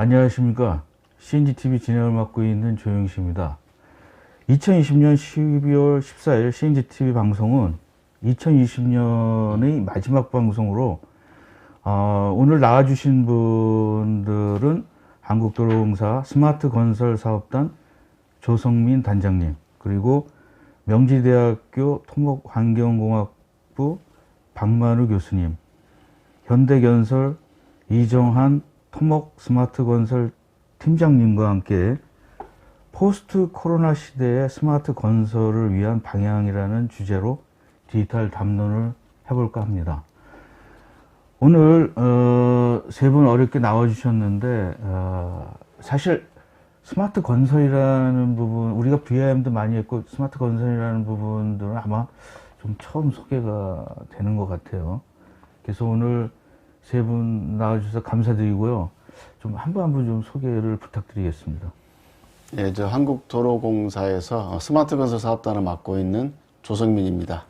안녕하십니까. CNGTV 진행을 맡고 있는 조영식입니다. 2020년 12월 14일 CNGTV 방송은 2020년의 마지막 방송으로 오늘 나와주신 분들은 한국도로공사 스마트건설사업단 조성민 단장님, 그리고 명지대학교 토목환경공학부 박만우 교수님, 현대건설 이정한 토목스마트건설 팀장님과 함께 포스트 코로나 시대의 스마트 건설을 위한 방향이라는 주제로 디지털 담론을 해볼까 합니다. 오늘 세 분 어렵게 나와주셨는데 사실 스마트 건설이라는 부분, 우리가 VIM도 많이 했고 스마트 건설이라는 부분들은 아마 좀 처음 소개가 되는 것 같아요. 그래서 오늘 세 분 나와주셔서 감사드리고요. 좀 한 분 한 분 좀 소개를 부탁드리겠습니다. 예, 저 한국도로공사에서 스마트 건설 사업단을 맡고 있는 조성민입니다.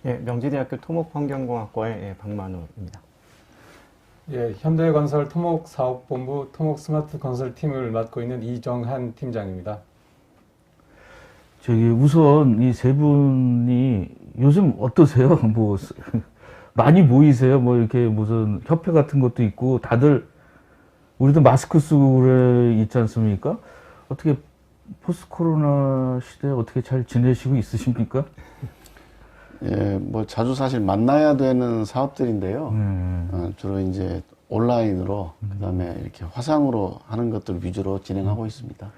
예, 명지대학교 토목환경공학과의 박만우입니다. 예, 현대건설 토목사업본부 토목스마트건설팀을 맡고 있는 이정한 팀장입니다. 우선 이 세 분이 요즘 어떠세요? 뭐 많이 보이세요? 뭐 이렇게 무슨 협회 같은 것도 있고 다들 우리도 마스크 쓰고 그래 있지 않습니까? 어떻게 포스트 코로나 시대에 어떻게 잘 지내시고 있으십니까? 예, 뭐 자주 사실 만나야 되는 사업들인데요. 주로 이제 온라인으로 그다음에 이렇게 화상으로 하는 것들 위주로 진행하고 있습니다.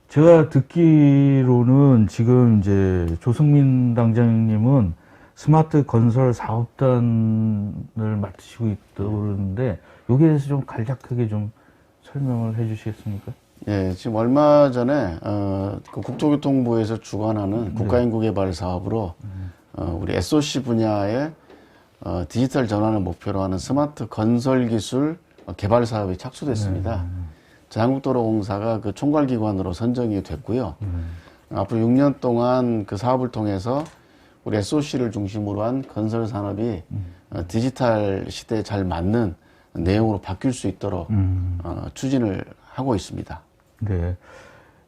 제가 듣기로는 지금 이제 조성민 당장님은 스마트 건설 사업단을 맡으시고 있다고 그러는데 여기에 대해서 좀 간략하게 좀 설명을 해 주시겠습니까? 예, 지금 얼마 전에 그 국토교통부에서 주관하는 국가인구개발 사업으로 우리 SOC 분야의 디지털 전환을 목표로 하는 스마트 건설 기술 개발 사업이 착수됐습니다. 한국도로공사가 그 총괄기관으로 선정이 됐고요. 앞으로 6년 동안 그 사업을 통해서 우리 SOC를 중심으로 한 건설 산업이 디지털 시대에 잘 맞는 내용으로 바뀔 수 있도록 추진을 하고 있습니다. 네.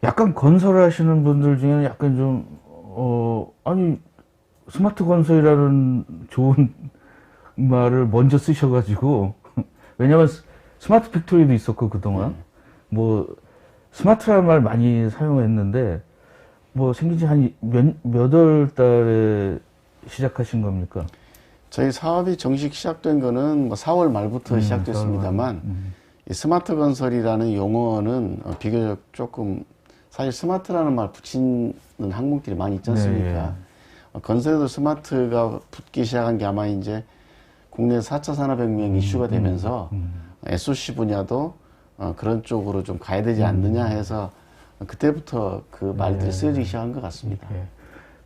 약간 건설하시는 분들 중에는 약간 좀, 아니, 스마트 건설이라는 좋은 말을 먼저 쓰셔가지고, 왜냐면 스마트 팩토리도 있었고, 그동안. 뭐, 스마트라는 말 많이 사용했는데, 뭐 생긴 지 한 몇 월 달에 시작하신 겁니까? 저희 사업이 정식 시작된 거는 뭐 4월 말부터 시작됐습니다만, 이 스마트 건설이라는 용어는 비교적 조금, 사실 스마트라는 말 붙이는 항목들이 많이 있지 않습니까? 네. 건설에도 스마트가 붙기 시작한 게 아마 이제 국내 4차 산업혁명 이슈가 되면서 SOC 분야도 그런 쪽으로 좀 가야 되지 않느냐 해서 그때부터 그 말들이 쓰여지기 시작한 것 같습니다.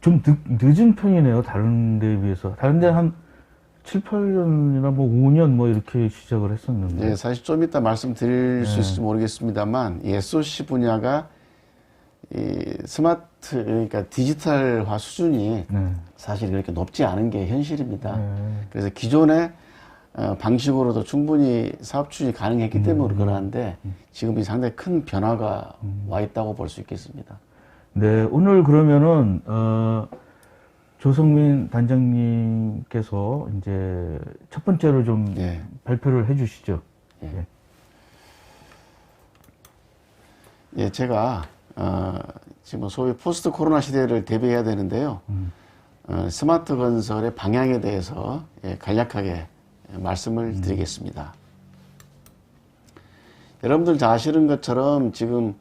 좀 늦은 편이네요. 다른 데에 비해서. 다른 데는 한 7, 8년이나 뭐 5년 뭐 이렇게 시작을 했었는데. 네, 사실 좀 이따 말씀드릴 수 있을지 모르겠습니다만, 이 SOC 분야가 이 스마트, 그러니까 디지털화 수준이 사실 그렇게 높지 않은 게 현실입니다. 그래서 기존의 방식으로도 충분히 사업 추진이 가능했기 때문에 그러한데 지금이 상당히 큰 변화가 와 있다고 볼 수 있겠습니다. 네, 오늘 그러면은 조성민 단장님께서 이제 첫 번째로 좀 발표를 해주시죠. 예, 제가 지금 소위 포스트 코로나 시대를 대비해야 되는데요. 스마트 건설의 방향에 대해서 간략하게 말씀을 드리겠습니다. 여러분들 잘 아시는 것처럼 지금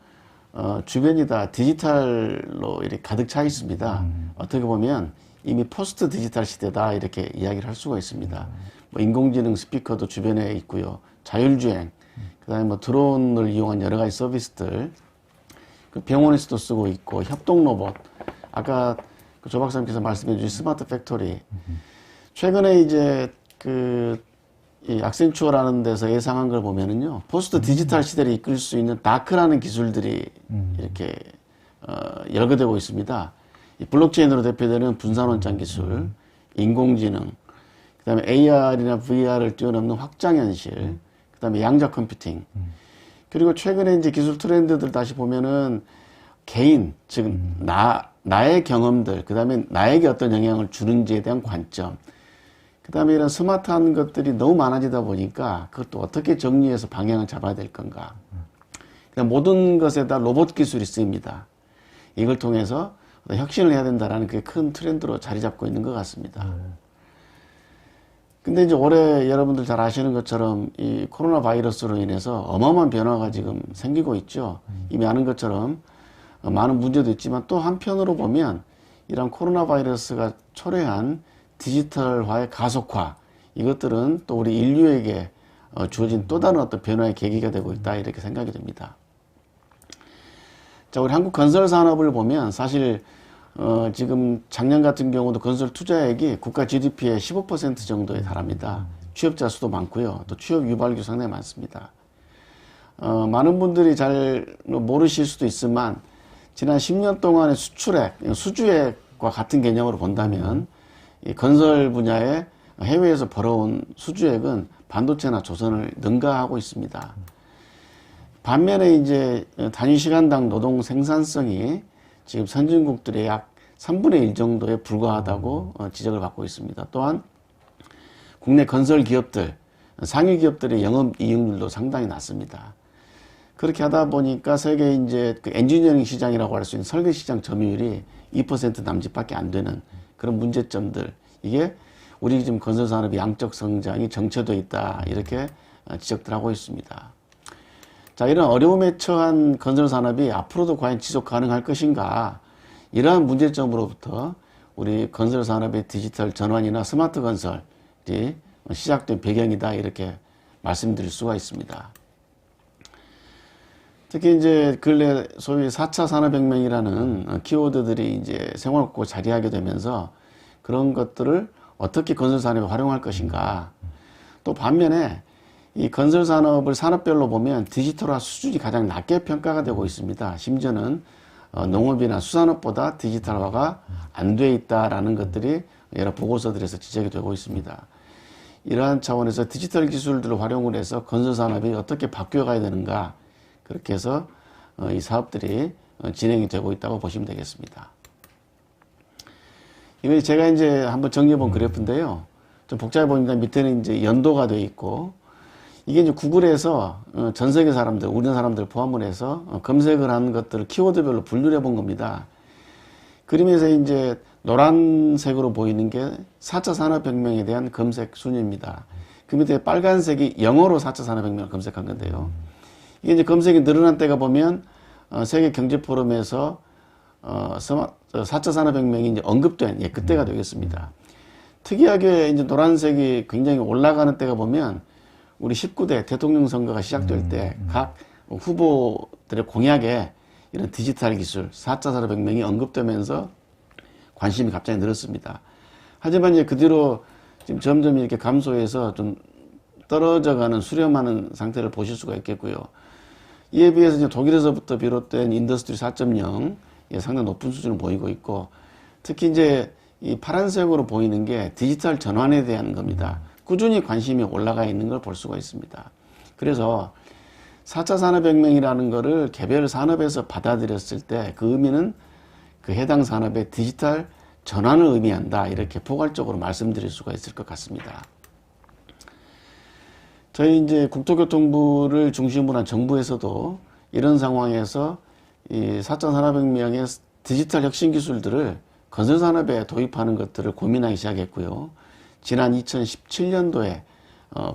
주변이 다 디지털로 이렇게 가득 차 있습니다. 어떻게 보면 이미 포스트 디지털 시대다 이렇게 이야기를 할 수가 있습니다. 뭐 인공지능 스피커도 주변에 있고요. 자율주행, 그다음에 뭐 드론을 이용한 여러 가지 서비스들, 그 병원에서도 쓰고 있고 협동 로봇, 아까 그 조 박사님께서 말씀해 주신 스마트 팩토리, 최근에 이제 이 악센추어라는 데서 예상한 걸 보면은요, 포스트 디지털 시대를 이끌 수 있는 다크라는 기술들이 이렇게 열거되고 있습니다. 이 블록체인으로 대표되는 분산원장 기술, 인공지능, 그다음에 AR이나 VR을 뛰어넘는 확장현실, 그다음에 양자 컴퓨팅. 그리고 최근에 이제 기술 트렌드들 다시 보면은 개인, 즉 나의 경험들, 그다음에 나에게 어떤 영향을 주는지에 대한 관점. 그다음에 이런 스마트한 것들이 너무 많아지다 보니까 그것도 어떻게 정리해서 방향을 잡아야 될 건가. 그다음 모든 것에다 로봇 기술이 쓰입니다. 이걸 통해서 혁신을 해야 된다라는 그게 큰 트렌드로 자리 잡고 있는 것 같습니다. 근데 이제 올해 여러분들 잘 아시는 것처럼 이 코로나 바이러스로 인해서 어마어마한 변화가 지금 생기고 있죠. 이미 아는 것처럼 많은 문제도 있지만 또 한편으로 보면 이런 코로나 바이러스가 초래한 디지털화의 가속화, 이것들은 또 우리 인류에게 주어진 또 다른 어떤 변화의 계기가 되고 있다, 이렇게 생각이 됩니다. 자, 우리 한국 건설 산업을 보면 사실 지금 작년 같은 경우도 건설 투자액이 국가 GDP의 15% 정도에 달합니다. 취업자 수도 많고요. 또 취업 유발률 상당히 많습니다. 많은 분들이 잘 모르실 수도 있지만 지난 10년 동안의 수출액, 수주액과 같은 개념으로 본다면 이 건설 분야에 해외에서 벌어온 수주액은 반도체나 조선을 능가하고 있습니다. 반면에 이제 단위 시간당 노동 생산성이 지금 선진국들의 약 3분의 1 정도에 불과하다고 지적을 받고 있습니다. 또한 국내 건설 기업들, 상위 기업들의 영업 이익률도 상당히 낮습니다. 그렇게 하다 보니까 세계 이제 그 엔지니어링 시장이라고 할 수 있는 설계 시장 점유율이 2% 남짓밖에 안 되는 그런 문제점들, 이게 우리 지금 건설 산업의 양적 성장이 정체되어 있다, 이렇게 지적들 하고 있습니다. 자, 이런 어려움에 처한 건설 산업이 앞으로도 과연 지속 가능할 것인가, 이러한 문제점으로부터 우리 건설 산업의 디지털 전환이나 스마트 건설이 시작된 배경이다, 이렇게 말씀드릴 수가 있습니다. 특히 이제 근래 소위 4차 산업혁명이라는 키워드들이 이제 생활국고 자리하게 되면서 그런 것들을 어떻게 건설 산업에 활용할 것인가. 또 반면에 이 건설 산업을 산업별로 보면 디지털화 수준이 가장 낮게 평가가 되고 있습니다. 심지어는 농업이나 수산업보다 디지털화가 안 돼 있다라는 것들이 여러 보고서들에서 지적이 되고 있습니다. 이러한 차원에서 디지털 기술들을 활용을 해서 건설 산업이 어떻게 바뀌어가야 되는가, 그렇게 해서 이 사업들이 진행이 되고 있다고 보시면 되겠습니다. 이거 제가 이제 한번 정리해 본 그래프인데요. 좀 복잡해 보입니다. 밑에는 이제 연도가 되어 있고, 이게 이제 구글에서 전 세계 사람들, 우리나라 사람들 포함을 해서 검색을 한 것들을 키워드별로 분류를 해 본 겁니다. 그림에서 이제 노란색으로 보이는 게 4차 산업혁명에 대한 검색 순위입니다. 그 밑에 빨간색이 영어로 4차 산업혁명을 검색한 건데요. 이게 이제 검색이 늘어난 때가 보면 세계 경제 포럼에서 4차 산업혁명이 이제 언급된 그때가 되겠습니다. 특이하게 이제 노란색이 굉장히 올라가는 때가 보면 우리 19대 대통령 선거가 시작될 때 각 후보들의 공약에 이런 디지털 기술, 4차 산업혁명이 언급되면서 관심이 갑자기 늘었습니다. 하지만 이제 그 뒤로 지금 점점 이렇게 감소해서 좀 떨어져가는, 수렴하는 상태를 보실 수가 있겠고요. 이에 비해서 이제 독일에서부터 비롯된 인더스트리 4.0, 상당히 높은 수준을 보이고 있고, 특히 이제 이 파란색으로 보이는 게 디지털 전환에 대한 겁니다. 꾸준히 관심이 올라가 있는 걸 볼 수가 있습니다. 그래서 4차 산업혁명이라는 거를 개별 산업에서 받아들였을 때 그 의미는 그 해당 산업의 디지털 전환을 의미한다, 이렇게 포괄적으로 말씀드릴 수가 있을 것 같습니다. 저희 이제 국토교통부를 중심으로 한 정부에서도 이런 상황에서 이 4차 산업혁명의 디지털 혁신 기술들을 건설 산업에 도입하는 것들을 고민하기 시작했고요. 지난 2017년도에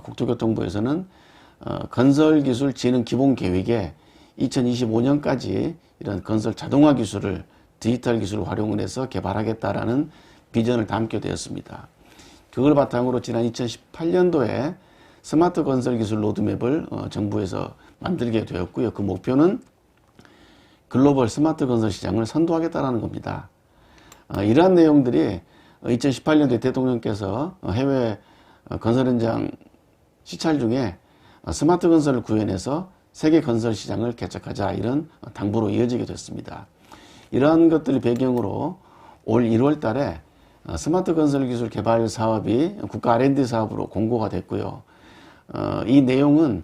국토교통부에서는 건설기술 진흥 기본 계획에 2025년까지 이런 건설 자동화 기술을 디지털 기술을 활용을 해서 개발하겠다라는 비전을 담게 되었습니다. 그걸 바탕으로 지난 2018년도에 스마트 건설 기술 로드맵을 정부에서 만들게 되었고요. 그 목표는 글로벌 스마트 건설 시장을 선도하겠다는 겁니다. 이러한 내용들이 2018년도에 대통령께서 해외 건설 현장 시찰 중에 스마트 건설을 구현해서 세계 건설 시장을 개척하자, 이런 당부로 이어지게 됐습니다. 이러한 것들을 배경으로 올 1월 달에 스마트 건설 기술 개발 사업이 국가 R&D 사업으로 공고가 됐고요. 이 내용은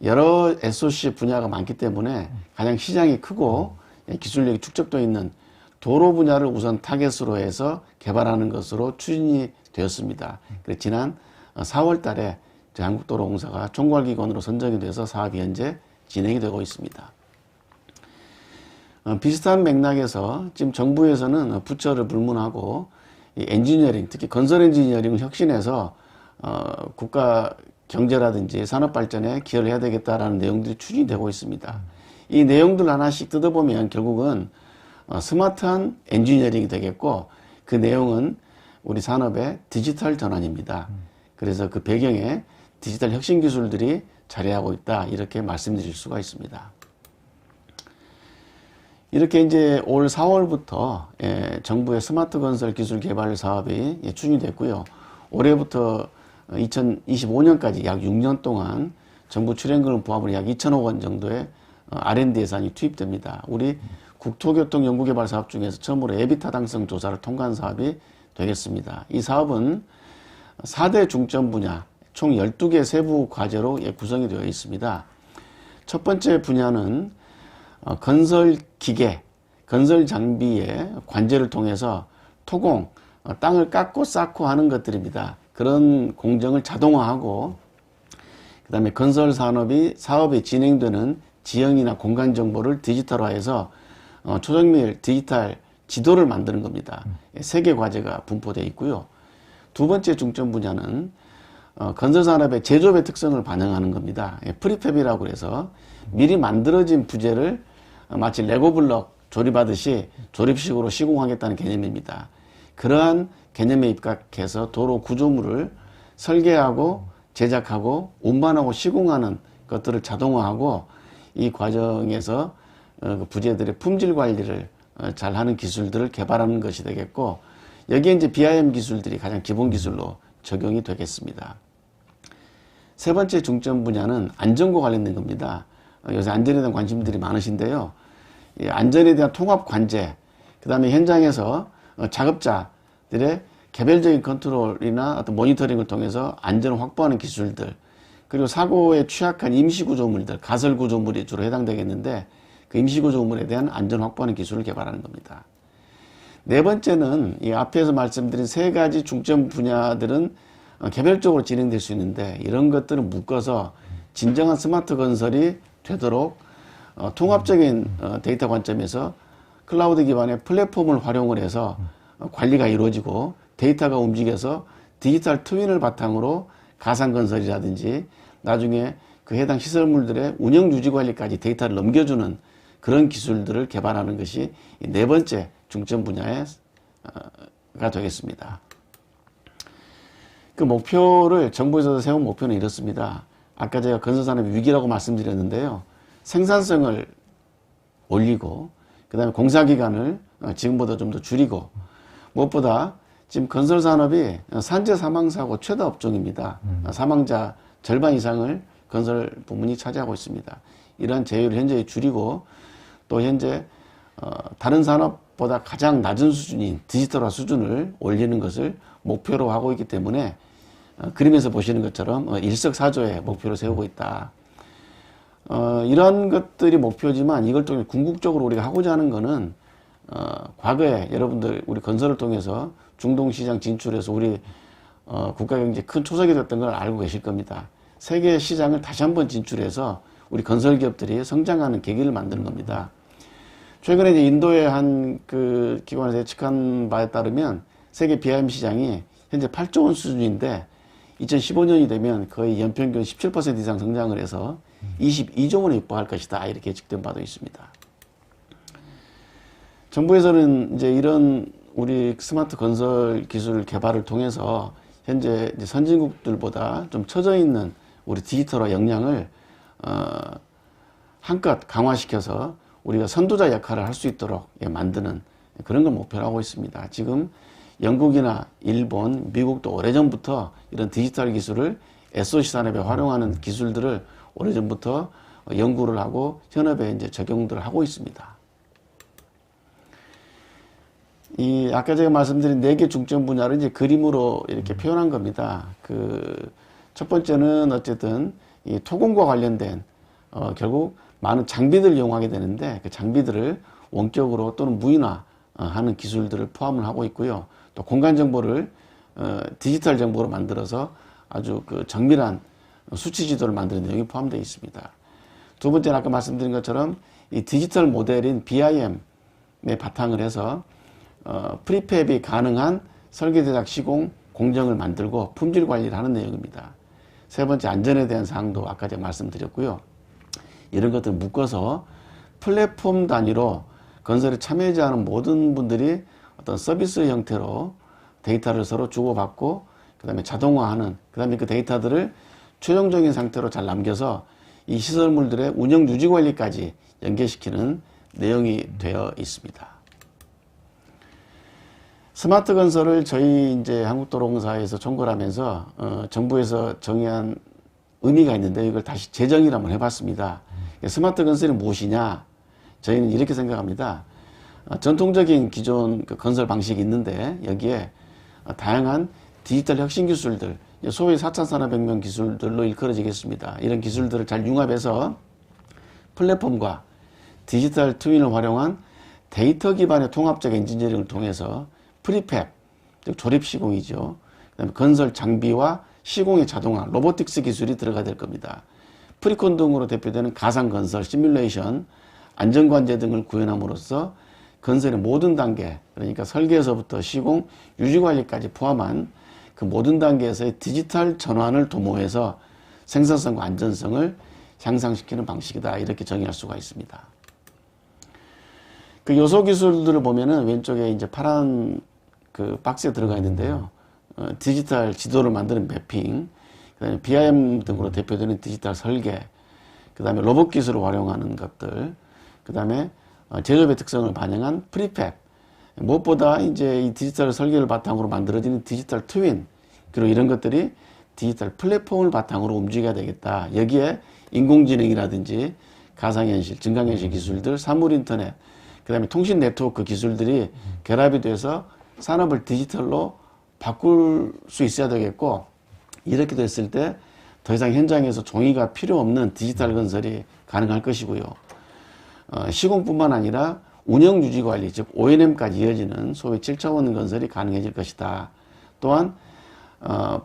여러 SOC 분야가 많기 때문에 가장 시장이 크고 기술력이 축적되어 있는 도로 분야를 우선 타겟으로 해서 개발하는 것으로 추진이 되었습니다. 그래서 지난 4월 달에 한국도로공사가 총괄기관으로 선정이 돼서 사업이 현재 진행이 되고 있습니다. 비슷한 맥락에서 지금 정부에서는 부처를 불문하고 이 엔지니어링, 특히 건설 엔지니어링을 혁신해서 국가 경제라든지 산업 발전에 기여를 해야 되겠다라는 내용들이 추진이 되고 있습니다. 이 내용들 하나씩 뜯어보면 결국은 스마트한 엔지니어링이 되겠고, 그 내용은 우리 산업의 디지털 전환입니다. 그래서 그 배경에 디지털 혁신 기술들이 자리하고 있다, 이렇게 말씀드릴 수가 있습니다. 이렇게 이제 올 4월부터 정부의 스마트 건설 기술 개발 사업이 추진이 됐고요. 올해부터 2025년까지 약 6년 동안 정부 출연금 포함으로 약 2천억 원 정도의 R&D 예산이 투입됩니다. 우리 국토교통연구개발 사업 중에서 처음으로 예비 타당성 조사를 통과한 사업이 되겠습니다. 이 사업은 4대 중점 분야, 총 12개 세부 과제로 구성이 되어 있습니다. 첫 번째 분야는 건설 기계, 건설 장비의 관제를 통해서 토공, 땅을 깎고 쌓고 하는 것들입니다. 그런 공정을 자동화하고, 그 다음에 건설 사업이 진행되는 지형이나 공간 정보를 디지털화해서 초정밀 디지털 지도를 만드는 겁니다. 3개 과제가 분포되어 있고요. 두 번째 중점 분야는 건설 산업의 제조업의 특성을 반영하는 겁니다. 프리팹이라고 해서 미리 만들어진 부재를 마치 레고 블럭 조립하듯이 조립식으로 시공하겠다는 개념입니다. 그러한 개념에 입각해서 도로 구조물을 설계하고 제작하고 운반하고 시공하는 것들을 자동화하고, 이 과정에서 부재들의 품질 관리를 잘하는 기술들을 개발하는 것이 되겠고, 여기에 이제 BIM 기술들이 가장 기본 기술로 적용이 되겠습니다. 세 번째 중점 분야는 안전과 관련된 겁니다. 요새 안전에 대한 관심들이 많으신데요. 이 안전에 대한 통합 관제, 그 다음에 현장에서 작업자들의 개별적인 컨트롤이나 어떤 모니터링을 통해서 안전을 확보하는 기술들, 그리고 사고에 취약한 임시구조물들, 가설구조물이 주로 해당되겠는데, 그 임시구조물에 대한 안전 확보하는 기술을 개발하는 겁니다. 네 번째는 이 앞에서 말씀드린 3가지 중점 분야들은 개별적으로 진행될 수 있는데, 이런 것들을 묶어서 진정한 스마트 건설이 되도록 통합적인 데이터 관점에서 클라우드 기반의 플랫폼을 활용을 해서 관리가 이루어지고, 데이터가 움직여서 디지털 트윈을 바탕으로 가상 건설이라든지 나중에 그 해당 시설물들의 운영 유지 관리까지 데이터를 넘겨주는 그런 기술들을 개발하는 것이 네 번째 중점 분야가 되겠습니다. 그 목표를, 정부에서 세운 목표는 이렇습니다. 아까 제가 건설산업의 위기라고 말씀드렸는데요. 생산성을 올리고, 그 다음에 공사기간을 지금보다 좀 더 줄이고, 무엇보다 지금 건설산업이 산재 사망사고 최다 업종입니다. 사망자 절반 이상을 건설 부문이 차지하고 있습니다. 이러한 제휴를 현재 줄이고, 또 현재 다른 산업보다 가장 낮은 수준인 디지털화 수준을 올리는 것을 목표로 하고 있기 때문에 그림에서 보시는 것처럼 일석사조의 목표를 세우고 있다. 이런 것들이 목표지만, 이걸 통해 궁극적으로 우리가 하고자 하는 거는 과거에 여러분들 우리 건설을 통해서 중동시장 진출해서 우리 국가경제에 큰 초석이 됐던 걸 알고 계실 겁니다. 세계 시장을 다시 한번 진출해서 우리 건설기업들이 성장하는 계기를 만드는 겁니다. 최근에 이제 인도의 한 그 기관에서 예측한 바에 따르면 세계 BIM 시장이 현재 8조 원 수준인데 2015년이 되면 거의 연평균 17% 이상 성장을 해서 22조 원에 육박할 것이다, 이렇게 예측된 바도 있습니다. 정부에서는 이제 이런 우리 스마트 건설 기술 개발을 통해서 현재 이제 선진국들보다 좀 처져 있는 우리 디지털화 역량을 한껏 강화시켜서 우리가 선도자 역할을 할 수 있도록 만드는 그런 걸 목표로 하고 있습니다. 지금 영국이나 일본, 미국도 오래전부터 이런 디지털 기술을 SOC 산업에 활용하는 기술들을 오래전부터 연구를 하고 현업에 이제 적용들을 하고 있습니다. 이 아까 제가 말씀드린 4개 중점 분야를 이제 그림으로 이렇게 표현한 겁니다. 그 첫 번째는 어쨌든 이 토공과 관련된 결국 많은 장비들을 이용하게 되는데 그 장비들을 원격으로 또는 무인화하는 기술들을 포함을 하고 있고요. 또 공간 정보를 디지털 정보로 만들어서 아주 그 정밀한 수치 지도를 만드는 내용이 포함되어 있습니다. 두 번째는 아까 말씀드린 것처럼 이 디지털 모델인 BIM에 바탕을 해서 프리팹이 가능한 설계 제작 시공 공정을 만들고 품질 관리를 하는 내용입니다. 세 번째, 안전에 대한 사항도 아까 제가 말씀드렸고요. 이런 것들을 묶어서 플랫폼 단위로 건설에 참여하지 않은 모든 분들이 어떤 서비스 형태로 데이터를 서로 주고받고 그 다음에 자동화하는, 그 다음에 그 데이터들을 최종적인 상태로 잘 남겨서 이 시설물들의 운영 유지 관리까지 연계시키는 내용이 되어 있습니다. 스마트 건설을 저희 이제 한국도로공사에서 총괄하면서 정부에서 정의한 의미가 있는데 이걸 다시 재정의를 한번 해봤습니다. 스마트 건설이 무엇이냐? 저희는 이렇게 생각합니다. 전통적인 기존 그 건설 방식이 있는데 여기에 다양한 디지털 혁신 기술들, 소위 4차 산업혁명 기술들로 일컬어지겠습니다. 이런 기술들을 잘 융합해서 플랫폼과 디지털 트윈을 활용한 데이터 기반의 통합적 엔지니어링을 통해서 프리팹, 즉 조립 시공이죠. 그다음에 건설 장비와 시공의 자동화, 로보틱스 기술이 들어가 될 겁니다. 프리콘 등으로 대표되는 가상 건설, 시뮬레이션, 안전관제 등을 구현함으로써 건설의 모든 단계, 그러니까 설계에서부터 시공, 유지관리까지 포함한 그 모든 단계에서의 디지털 전환을 도모해서 생산성과 안전성을 향상시키는 방식이다. 이렇게 정의할 수가 있습니다. 그 요소 기술들을 보면은 왼쪽에 이제 파란 그 박스에 들어가 있는데요. 디지털 지도를 만드는 매핑, 그 다음에 BIM 등으로 대표되는 디지털 설계, 그 다음에 로봇 기술을 활용하는 것들, 그 다음에 제조업의 특성을 반영한 프리팹, 무엇보다 이제 이 디지털 설계를 바탕으로 만들어지는 디지털 트윈, 그리고 이런 것들이 디지털 플랫폼을 바탕으로 움직여야 되겠다. 여기에 인공지능이라든지 가상현실, 증강현실 기술들, 사물인터넷, 그 다음에 통신 네트워크 기술들이 결합이 돼서 산업을 디지털로 바꿀 수 있어야 되겠고, 이렇게 됐을 때 더 이상 현장에서 종이가 필요 없는 디지털 건설이 가능할 것이고요. 시공뿐만 아니라 운영 유지 관리, 즉 O&M까지 이어지는 소위 7차원 건설이 가능해질 것이다. 또한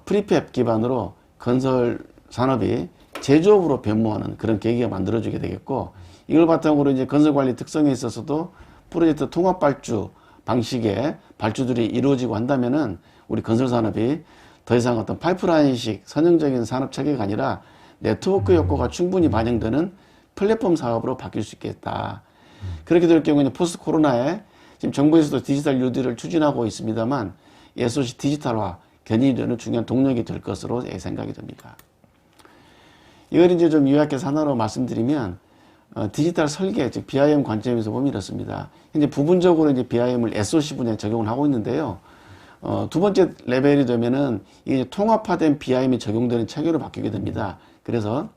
프리팹 기반으로 건설 산업이 제조업으로 변모하는 그런 계기가 만들어지게 되겠고, 이걸 바탕으로 이제 건설 관리 특성에 있어서도 프로젝트 통합 발주 방식의 발주들이 이루어지고 한다면은 우리 건설 산업이 더 이상 어떤 파이프라인식 선형적인 산업 체계가 아니라 네트워크 효과가 충분히 반영되는 플랫폼 사업으로 바뀔 수 있겠다. 그렇게 될 경우에는 포스트 코로나에 지금 정부에서도 디지털 뉴딜을 추진하고 있습니다만 SOC 디지털화 견인이 되는 중요한 동력이 될 것으로 생각이 됩니다. 이걸 이제 좀 요약해서 하나로 말씀드리면 디지털 설계, 즉 BIM 관점에서 보면 이렇습니다. 현재 부분적으로 이제 BIM을 SOC 분야에 적용을 하고 있는데요. 두 번째 레벨이 되면은 이게 통합화된 BIM이 적용되는 체계로 바뀌게 됩니다. 그래서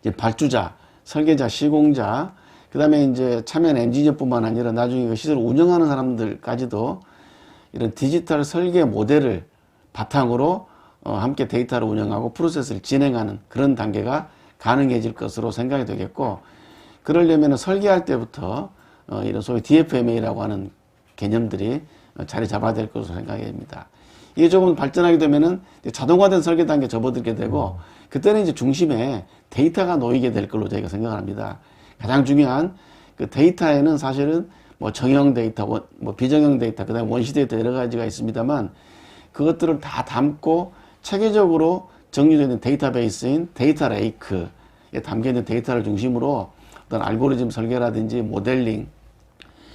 이제 발주자, 설계자, 시공자, 그 다음에 이제 참여한 엔지니어뿐만 아니라 나중에 그 시설을 운영하는 사람들까지도 이런 디지털 설계 모델을 바탕으로 함께 데이터를 운영하고 프로세스를 진행하는 그런 단계가 가능해질 것으로 생각이 되겠고, 그러려면 설계할 때부터 이런 소위 DFMA라고 하는 개념들이 자리 잡아야 될 것으로 생각이 됩니다. 이게 조금 발전하게 되면은 자동화된 설계 단계에 접어들게 되고, 그때는 이제 중심에 데이터가 놓이게 될 걸로 저희가 생각합니다. 가장 중요한 그 데이터에는 사실은 뭐 정형 데이터, 뭐 비정형 데이터, 그 다음에 원시 데이터 여러 가지가 있습니다만, 그것들을 다 담고 체계적으로 정리되는 데이터베이스인 데이터 레이크에 담겨있는 데이터를 중심으로 어떤 알고리즘 설계라든지 모델링,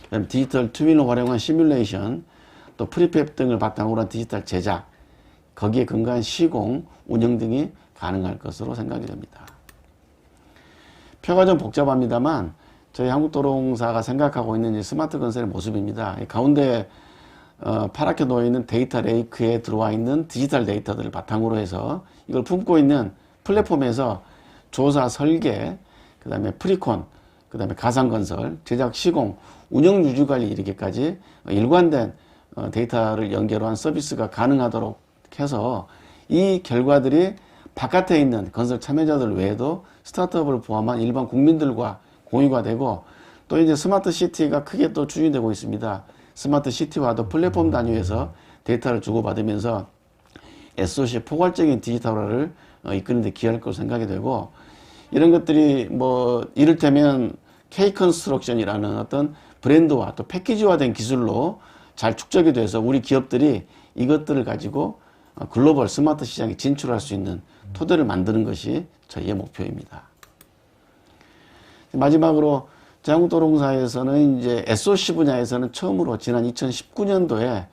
그다음에 디지털 트윈을 활용한 시뮬레이션, 또 프리팹 등을 바탕으로 한 디지털 제작, 거기에 근거한 시공, 운영 등이 가능할 것으로 생각이 됩니다. 표가 좀 복잡합니다만 저희 한국도로공사가 생각하고 있는 스마트 건설의 모습입니다. 가운데 파랗게 놓여있는 데이터 레이크에 들어와 있는 디지털 데이터들을 바탕으로 해서 이걸 품고 있는 플랫폼에서 조사, 설계, 그 다음에 프리콘, 그 다음에 가상건설, 제작, 시공, 운영, 유지관리 이르기까지 일관된 데이터를 연결한 서비스가 가능하도록 해서 이 결과들이 바깥에 있는 건설 참여자들 외에도 스타트업을 포함한 일반 국민들과 공유가 되고, 또 이제 스마트 시티가 크게 또 추진되고 있습니다. 스마트 시티와도 플랫폼 단위에서 데이터를 주고받으면서 SOC의 포괄적인 디지털화를 이끄는 데 기여할 것으로 생각이 되고, 이런 것들이 뭐 이를테면 K-컨스트럭션이라는 어떤 브랜드와 또 패키지화된 기술로 잘 축적이 돼서 우리 기업들이 이것들을 가지고 글로벌 스마트 시장에 진출할 수 있는 토대를 만드는 것이 저희의 목표입니다. 마지막으로 제한국도로공사에서는 이제 SOC 분야에서는 처음으로 지난 2019년도에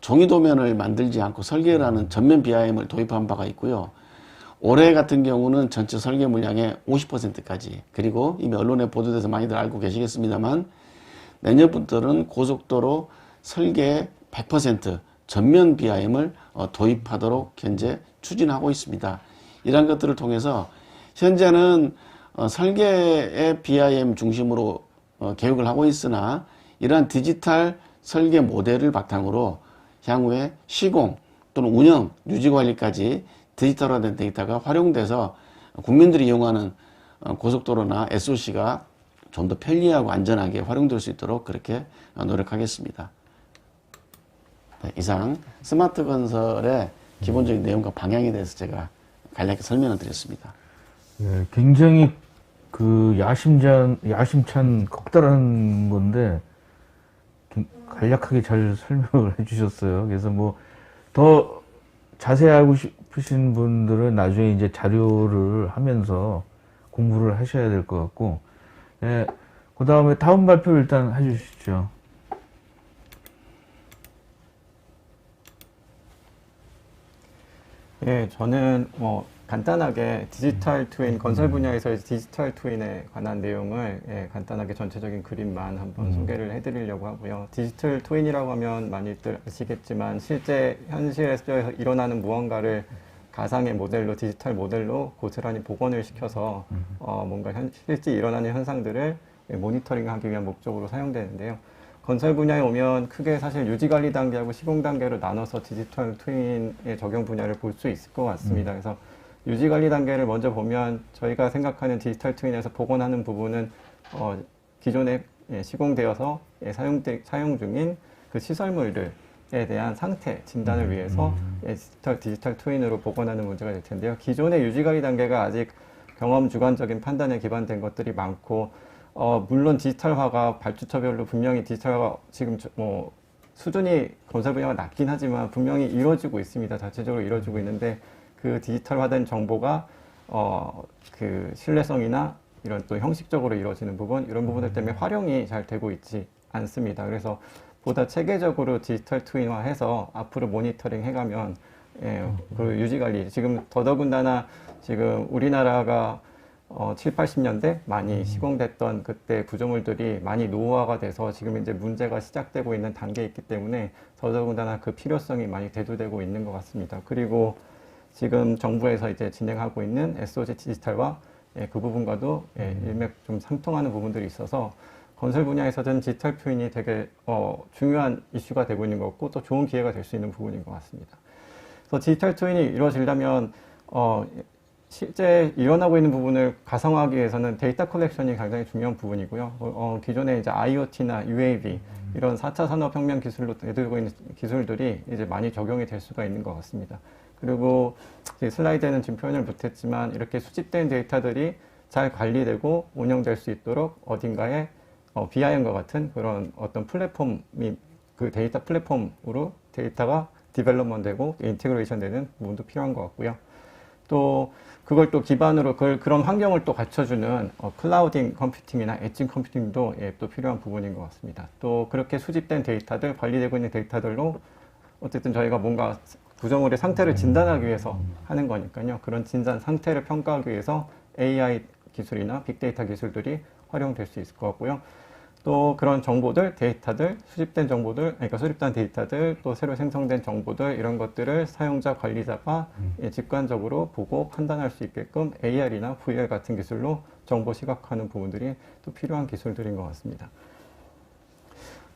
종이 도면을 만들지 않고 설계라는 전면 BIM을 도입한 바가 있고요. 올해 같은 경우는 전체 설계 물량의 50%까지, 그리고 이미 언론에 보도돼서 많이들 알고 계시겠습니다만 내년부터는 고속도로 설계 100% 전면 BIM을 도입하도록 현재 추진하고 있습니다. 이러한 것들을 통해서 현재는 설계의 BIM 중심으로 계획을 하고 있으나, 이러한 디지털 설계 모델을 바탕으로 향후에 시공 또는 운영, 유지관리까지 디지털화된 데이터가 활용돼서 국민들이 이용하는 고속도로나 SOC가 좀 더 편리하고 안전하게 활용될 수 있도록 그렇게 노력하겠습니다. 네, 이상 스마트 건설의 기본적인 내용과 방향에 대해서 제가 간략히 설명을 드렸습니다. 예, 굉장히 그 야심찬 커다란 건데 간략하게 잘 설명을 해주셨어요. 그래서 뭐 더 자세히 알고 싶으신 분들은 나중에 이제 자료를 하면서 공부를 하셔야 될 것 같고, 예, 그 다음에 다음 발표 일단 해주시죠. 예, 저는 간단하게 디지털 트윈, 건설 분야에서의 디지털 트윈에 관한 내용을 간단하게 전체적인 그림만 한번 소개를 해드리려고 하고요. 디지털 트윈이라고 하면 많이들 아시겠지만 실제 현실에서 일어나는 무언가를 가상의 모델로, 디지털 모델로 고스란히 복원을 시켜서 뭔가 실제 일어나는 현상들을 모니터링하기 위한 목적으로 사용되는데요. 건설 분야에 오면 크게 사실 유지관리 단계하고 시공 단계로 나눠서 디지털 트윈의 적용 분야를 볼 수 있을 것 같습니다. 그래서 유지관리 단계를 먼저 보면 저희가 생각하는 디지털 트윈에서 복원하는 부분은 기존에 시공되어서 사용 중인 그 시설물들에 대한 상태 진단을 위해서 디지털 트윈으로 복원하는 문제가 될 텐데요. 기존의 유지관리 단계가 아직 경험 주관적인 판단에 기반된 것들이 많고, 물론 디지털화가 발주처별로 분명히 디지털화가 지금 수준이 건설 분야가 낮긴 하지만 분명히 이루어지고 있습니다. 자체적으로 이루어지고 있는데, 그 디지털화된 정보가 그 신뢰성이나 이런 또 형식적으로 이루어지는 부분, 이런 부분들 때문에 활용이 잘 되고 있지 않습니다. 그래서 보다 체계적으로 디지털 트윈화해서 앞으로 모니터링 해가면, 그 유지관리, 지금 더더군다나 지금 우리나라가 7, 80년대 많이 시공됐던 그때 구조물들이 많이 노후화가 돼서 지금 이제 문제가 시작되고 있는 단계에 있기 때문에 더더군다나 그 필요성이 많이 대두되고 있는 것 같습니다. 그리고 지금 정부에서 이제 진행하고 있는 SOC 디지털화, 그 부분과도 일맥 좀 상통하는 부분들이 있어서 건설 분야에서는 디지털 트윈이 되게 중요한 이슈가 되고 있는 것 같고, 또 좋은 기회가 될 수 있는 부분인 것 같습니다. 그래서 디지털 트윈이 이루어지려면 실제 일어나고 있는 부분을 가상화하기 위해서는 데이터 컬렉션이 굉장히 중요한 부분이고요. 기존에 이제 IoT나 UAV 이런 4차 산업혁명 기술로 대두되고 있는 기술들이 이제 많이 적용이 될 수가 있는 것 같습니다. 그리고 슬라이드에는 지금 표현을 못했지만 이렇게 수집된 데이터들이 잘 관리되고 운영될 수 있도록 어딘가에 BIM과 같은 그런 어떤 플랫폼이, 그 데이터 플랫폼으로 데이터가 디벨롭먼트 되고 인테그레이션 되는 부분도 필요한 것 같고요. 또 그걸 또 기반으로 그런 환경을 또 갖춰주는 클라우딩 컴퓨팅이나 엣지 컴퓨팅도 또 필요한 부분인 것 같습니다. 또 그렇게 수집된 데이터들, 관리되고 있는 데이터들로 어쨌든 저희가 뭔가 구조물의 상태를 진단하기 위해서 하는 거니까요. 그런 진단 상태를 평가하기 위해서 AI 기술이나 빅데이터 기술들이 활용될 수 있을 것 같고요. 또 그런 정보들, 데이터들, 수집된 정보들, 그러니까 수집된 데이터들, 또 새로 생성된 정보들, 이런 것들을 사용자, 관리자가 직관적으로 보고 판단할 수 있게끔 AR이나 VR 같은 기술로 정보 시각화하는 부분들이 또 필요한 기술들인 것 같습니다.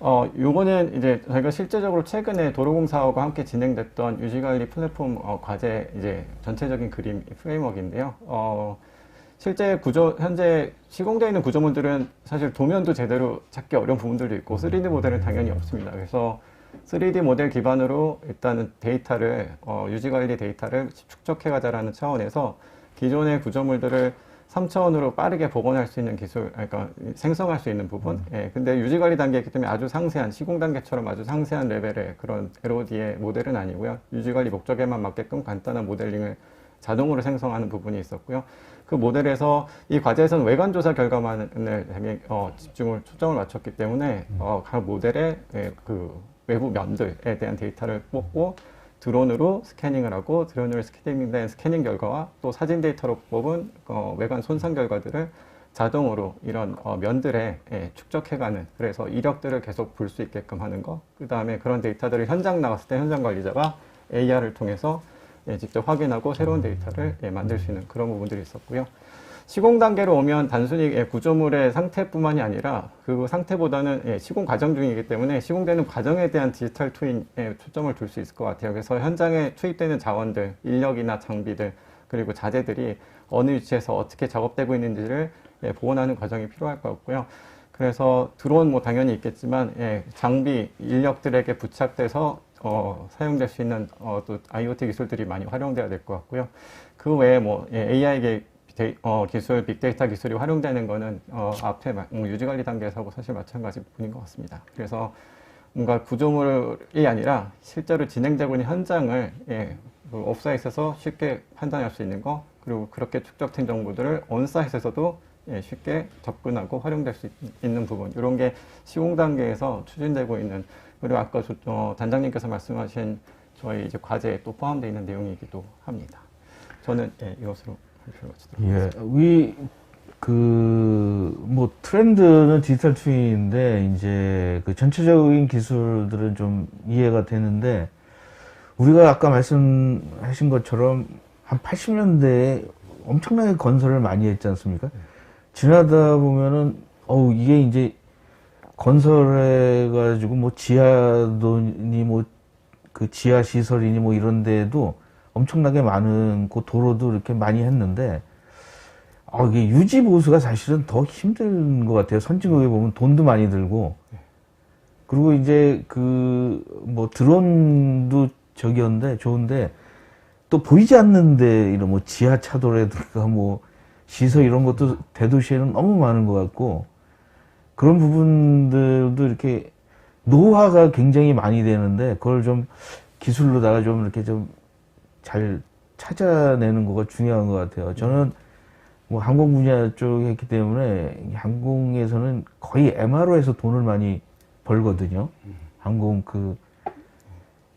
요거는 이제 저희가 실제적으로 최근에 도로공사하고 함께 진행됐던 유지관리 플랫폼 과제 이제 전체적인 그림 프레임워크인데요. 실제 현재 시공되어 있는 구조물들은 사실 도면도 제대로 찾기 어려운 부분들도 있고 3D 모델은 당연히 없습니다. 그래서 3D 모델 기반으로 일단은 데이터를, 유지관리 데이터를 축적해 가자라는 차원에서 기존의 구조물들을 3차원으로 빠르게 복원할 수 있는 기술, 그러니까 생성할 수 있는 부분. 예, 근데 유지관리 단계이기 때문에 아주 상세한, 시공 단계처럼 아주 상세한 레벨의 그런 LOD의 모델은 아니고요. 유지관리 목적에만 맞게끔 간단한 모델링을 자동으로 생성하는 부분이 있었고요. 그 모델에서 이 과제에서는 외관 조사 결과만을 초점을 맞췄기 때문에 각 모델의 그 외부 면들에 대한 데이터를 뽑고 드론으로 스캐닝을 하고 드론으로 스캐닝된 스캐닝 결과와 또 사진 데이터로 뽑은 외관 손상 결과들을 자동으로 이런 면들에 축적해가는, 그래서 이력들을 계속 볼 수 있게끔 하는 거, 그 다음에 그런 데이터들을 현장 나갔을 때 현장 관리자가 AR을 통해서 직접 확인하고 새로운 데이터를 만들 수 있는 그런 부분들이 있었고요. 시공 단계로 오면 단순히 구조물의 상태뿐만이 아니라 그 상태보다는 시공 과정 중이기 때문에 시공되는 과정에 대한 디지털 트윈에 초점을 둘 수 있을 것 같아요. 그래서 현장에 투입되는 자원들, 인력이나 장비들, 그리고 자재들이 어느 위치에서 어떻게 작업되고 있는지를 복원하는 과정이 필요할 것 같고요. 그래서 드론 뭐 당연히 있겠지만 장비, 인력들에게 부착돼서 사용될 수 있는 또 IoT 기술들이 많이 활용돼야 될 것 같고요. 그 외에 뭐 AI 기술, 빅데이터 기술이 활용되는 거는 앞에 유지관리 단계에서하고 사실 마찬가지 부분인 것 같습니다. 그래서 뭔가 구조물이 아니라 실제로 진행되고 있는 현장을 그 옵사이트에서 쉽게 판단할 수 있는 거, 그리고 그렇게 축적된 정보들을 온사이트에서도 쉽게 접근하고 활용될 수 있는 부분, 이런 게 시공 단계에서 추진되고 있는, 그리고 아까 단장님께서 말씀하신 저희 이제 과제에 또 포함되어 있는 내용이기도 합니다. 저는 이것으로 뭐 트렌드는 디지털 트윈인데 이제 그 전체적인 기술들은 좀 이해가 되는데, 우리가 아까 말씀하신 것처럼 한 80년대에 엄청나게 건설을 많이 했지 않습니까? 지나다 보면은 이게 이제 건설해가지고 뭐 지하도니 뭐 그 지하 시설이니 뭐 이런 데에도 엄청나게 많은 그 도로도 이렇게 많이 했는데, 이게 유지 보수가 사실은 더 힘든 것 같아요. 선진국에 보면 돈도 많이 들고, 그리고 이제 그 뭐 드론도 좋은데 또 보이지 않는데 이런 뭐 지하차도라든가 뭐 시설 이런 것도 대도시에는 너무 많은 것 같고, 그런 부분들도 이렇게 노화가 굉장히 많이 되는데 그걸 좀 기술로다가 좀 이렇게 좀 잘 찾아내는 거가 중요한 것 같아요. 저는 뭐 항공 분야 쪽에 했기 때문에 항공에서는 거의 MRO에서 돈을 많이 벌거든요.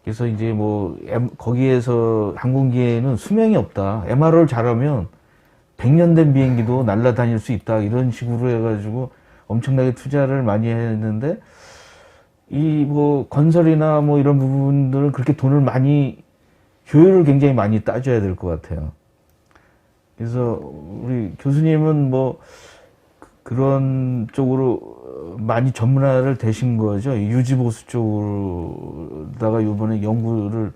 그래서 이제 뭐 거기에서 항공기에는 수명이 없다. MRO를 잘하면 100년 된 비행기도 날아다닐 수 있다. 이런 식으로 해가지고 엄청나게 투자를 많이 했는데, 이 뭐 건설이나 뭐 이런 부분들은 그렇게 돈을 효율을 굉장히 많이 따져야 될 것 같아요. 그래서 우리 교수님은 뭐 그런 쪽으로 많이 전문화를 되신 거죠? 유지보수 쪽으로다가 이번에 연구를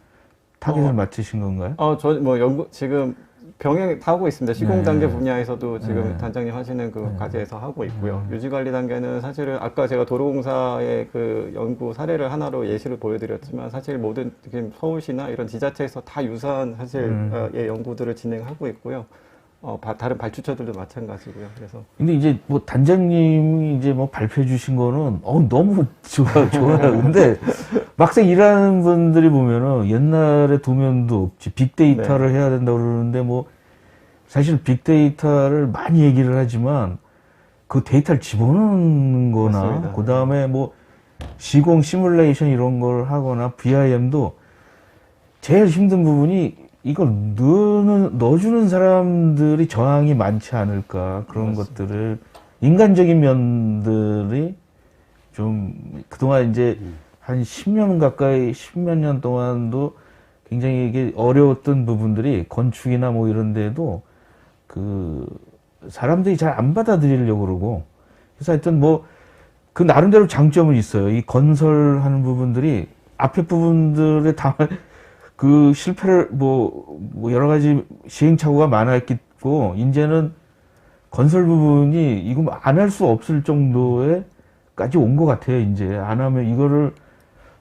타겟을 맞추신 건가요? 저 뭐 지금 병행 하고 있습니다. 시공 단계 분야에서도 지금 단장님 하시는 그 과제에서 하고 있고요. 유지관리 단계는 사실은 아까 제가 도로공사의 그 연구 사례를 하나로 예시를 보여드렸지만, 사실 모든 지금 서울시나 이런 지자체에서 다 유사한 연구들을 진행하고 있고요. 다른 발주처들도 마찬가지고요. 그래서. 근데 이제 뭐 단장님이 이제 뭐 발표해 주신 거는 너무 좋아요. 근데 막상 일하는 분들이 보면은 옛날에 도면도 없지, 빅데이터를 해야 된다고 그러는데, 뭐 사실 빅데이터를 많이 얘기를 하지만 그 데이터를 집어넣는 거나 그 다음에 뭐 시공 시뮬레이션 이런 걸 하거나 VIM도 제일 힘든 부분이 이걸 넣어주는 사람들이 저항이 많지 않을까, 그런 것들을, 인간적인 면들이 좀 그동안 이제 한 10년 가까이, 10몇 년 동안도 굉장히 이게 어려웠던 부분들이 건축이나 뭐 이런 데도 그 사람들이 잘 안 받아들이려고 그러고, 그래서 하여튼 뭐 그 나름대로 장점은 있어요. 이 건설하는 부분들이 앞에 부분들에 다 그 실패를 뭐 여러 가지 시행착오가 많았겠고 이제는 건설 부분이 이거 안 할 수 없을 정도에까지 온 것 같아요. 이제 안 하면 이거를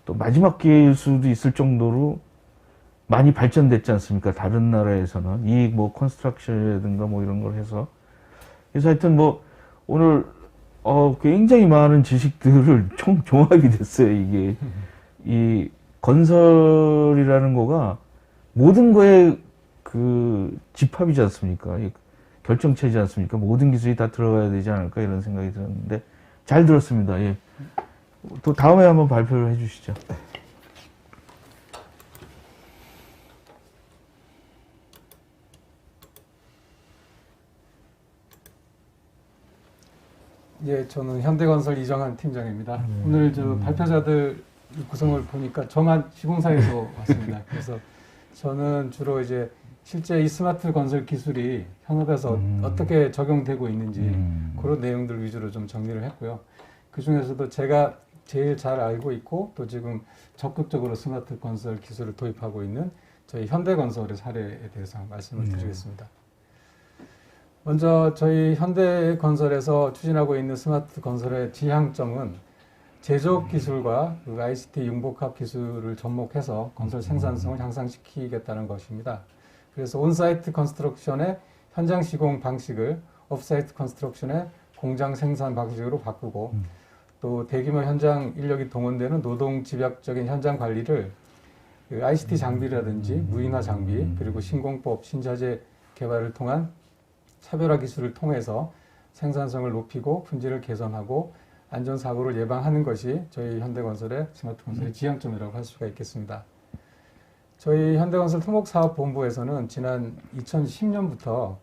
또 마지막 기회일 수도 있을 정도로 많이 발전됐지 않습니까? 다른 나라에서는 이 뭐 컨스트럭션이라든가 뭐 이런 걸 해서 그래서 하여튼 뭐 오늘 굉장히 많은 지식들을 총 종합이 됐어요. 이게 이 건설이라는 거가 모든 거에 그 집합이지 않습니까? 결정체지 않습니까? 모든 기술이 다 들어가야 되지 않을까 이런 생각이 들었는데 잘 들었습니다. 예. 또 다음에 한번 발표를 해주시죠. 예, 저는 현대건설 이정한 팀장입니다. 오늘 저 발표자들 구성을 보니까 저만 시공사에서 왔습니다. 그래서 저는 주로 이제 실제 이 스마트 건설 기술이 현업에서 어떻게 적용되고 있는지 그런 내용들 위주로 좀 정리를 했고요. 그 중에서도 제가 제일 잘 알고 있고 또 지금 적극적으로 스마트 건설 기술을 도입하고 있는 저희 현대건설의 사례에 대해서 말씀을 드리겠습니다. 먼저 저희 현대건설에서 추진하고 있는 스마트 건설의 지향점은 제조업 기술과 그 ICT 융복합 기술을 접목해서 건설 생산성을 향상시키겠다는 것입니다. 그래서 온사이트 컨스트럭션의 현장 시공 방식을 오프사이트 컨스트럭션의 공장 생산 방식으로 바꾸고 또 대규모 현장 인력이 동원되는 노동 집약적인 현장 관리를 그 ICT 장비라든지 무인화 장비 그리고 신공법 신자재 개발을 통한 차별화 기술을 통해서 생산성을 높이고 품질을 개선하고 안전사고를 예방하는 것이 저희 현대건설의 스마트 건설의 지향점이라고 할 수가 있겠습니다. 저희 현대건설 토목사업본부에서는 지난 2010년부터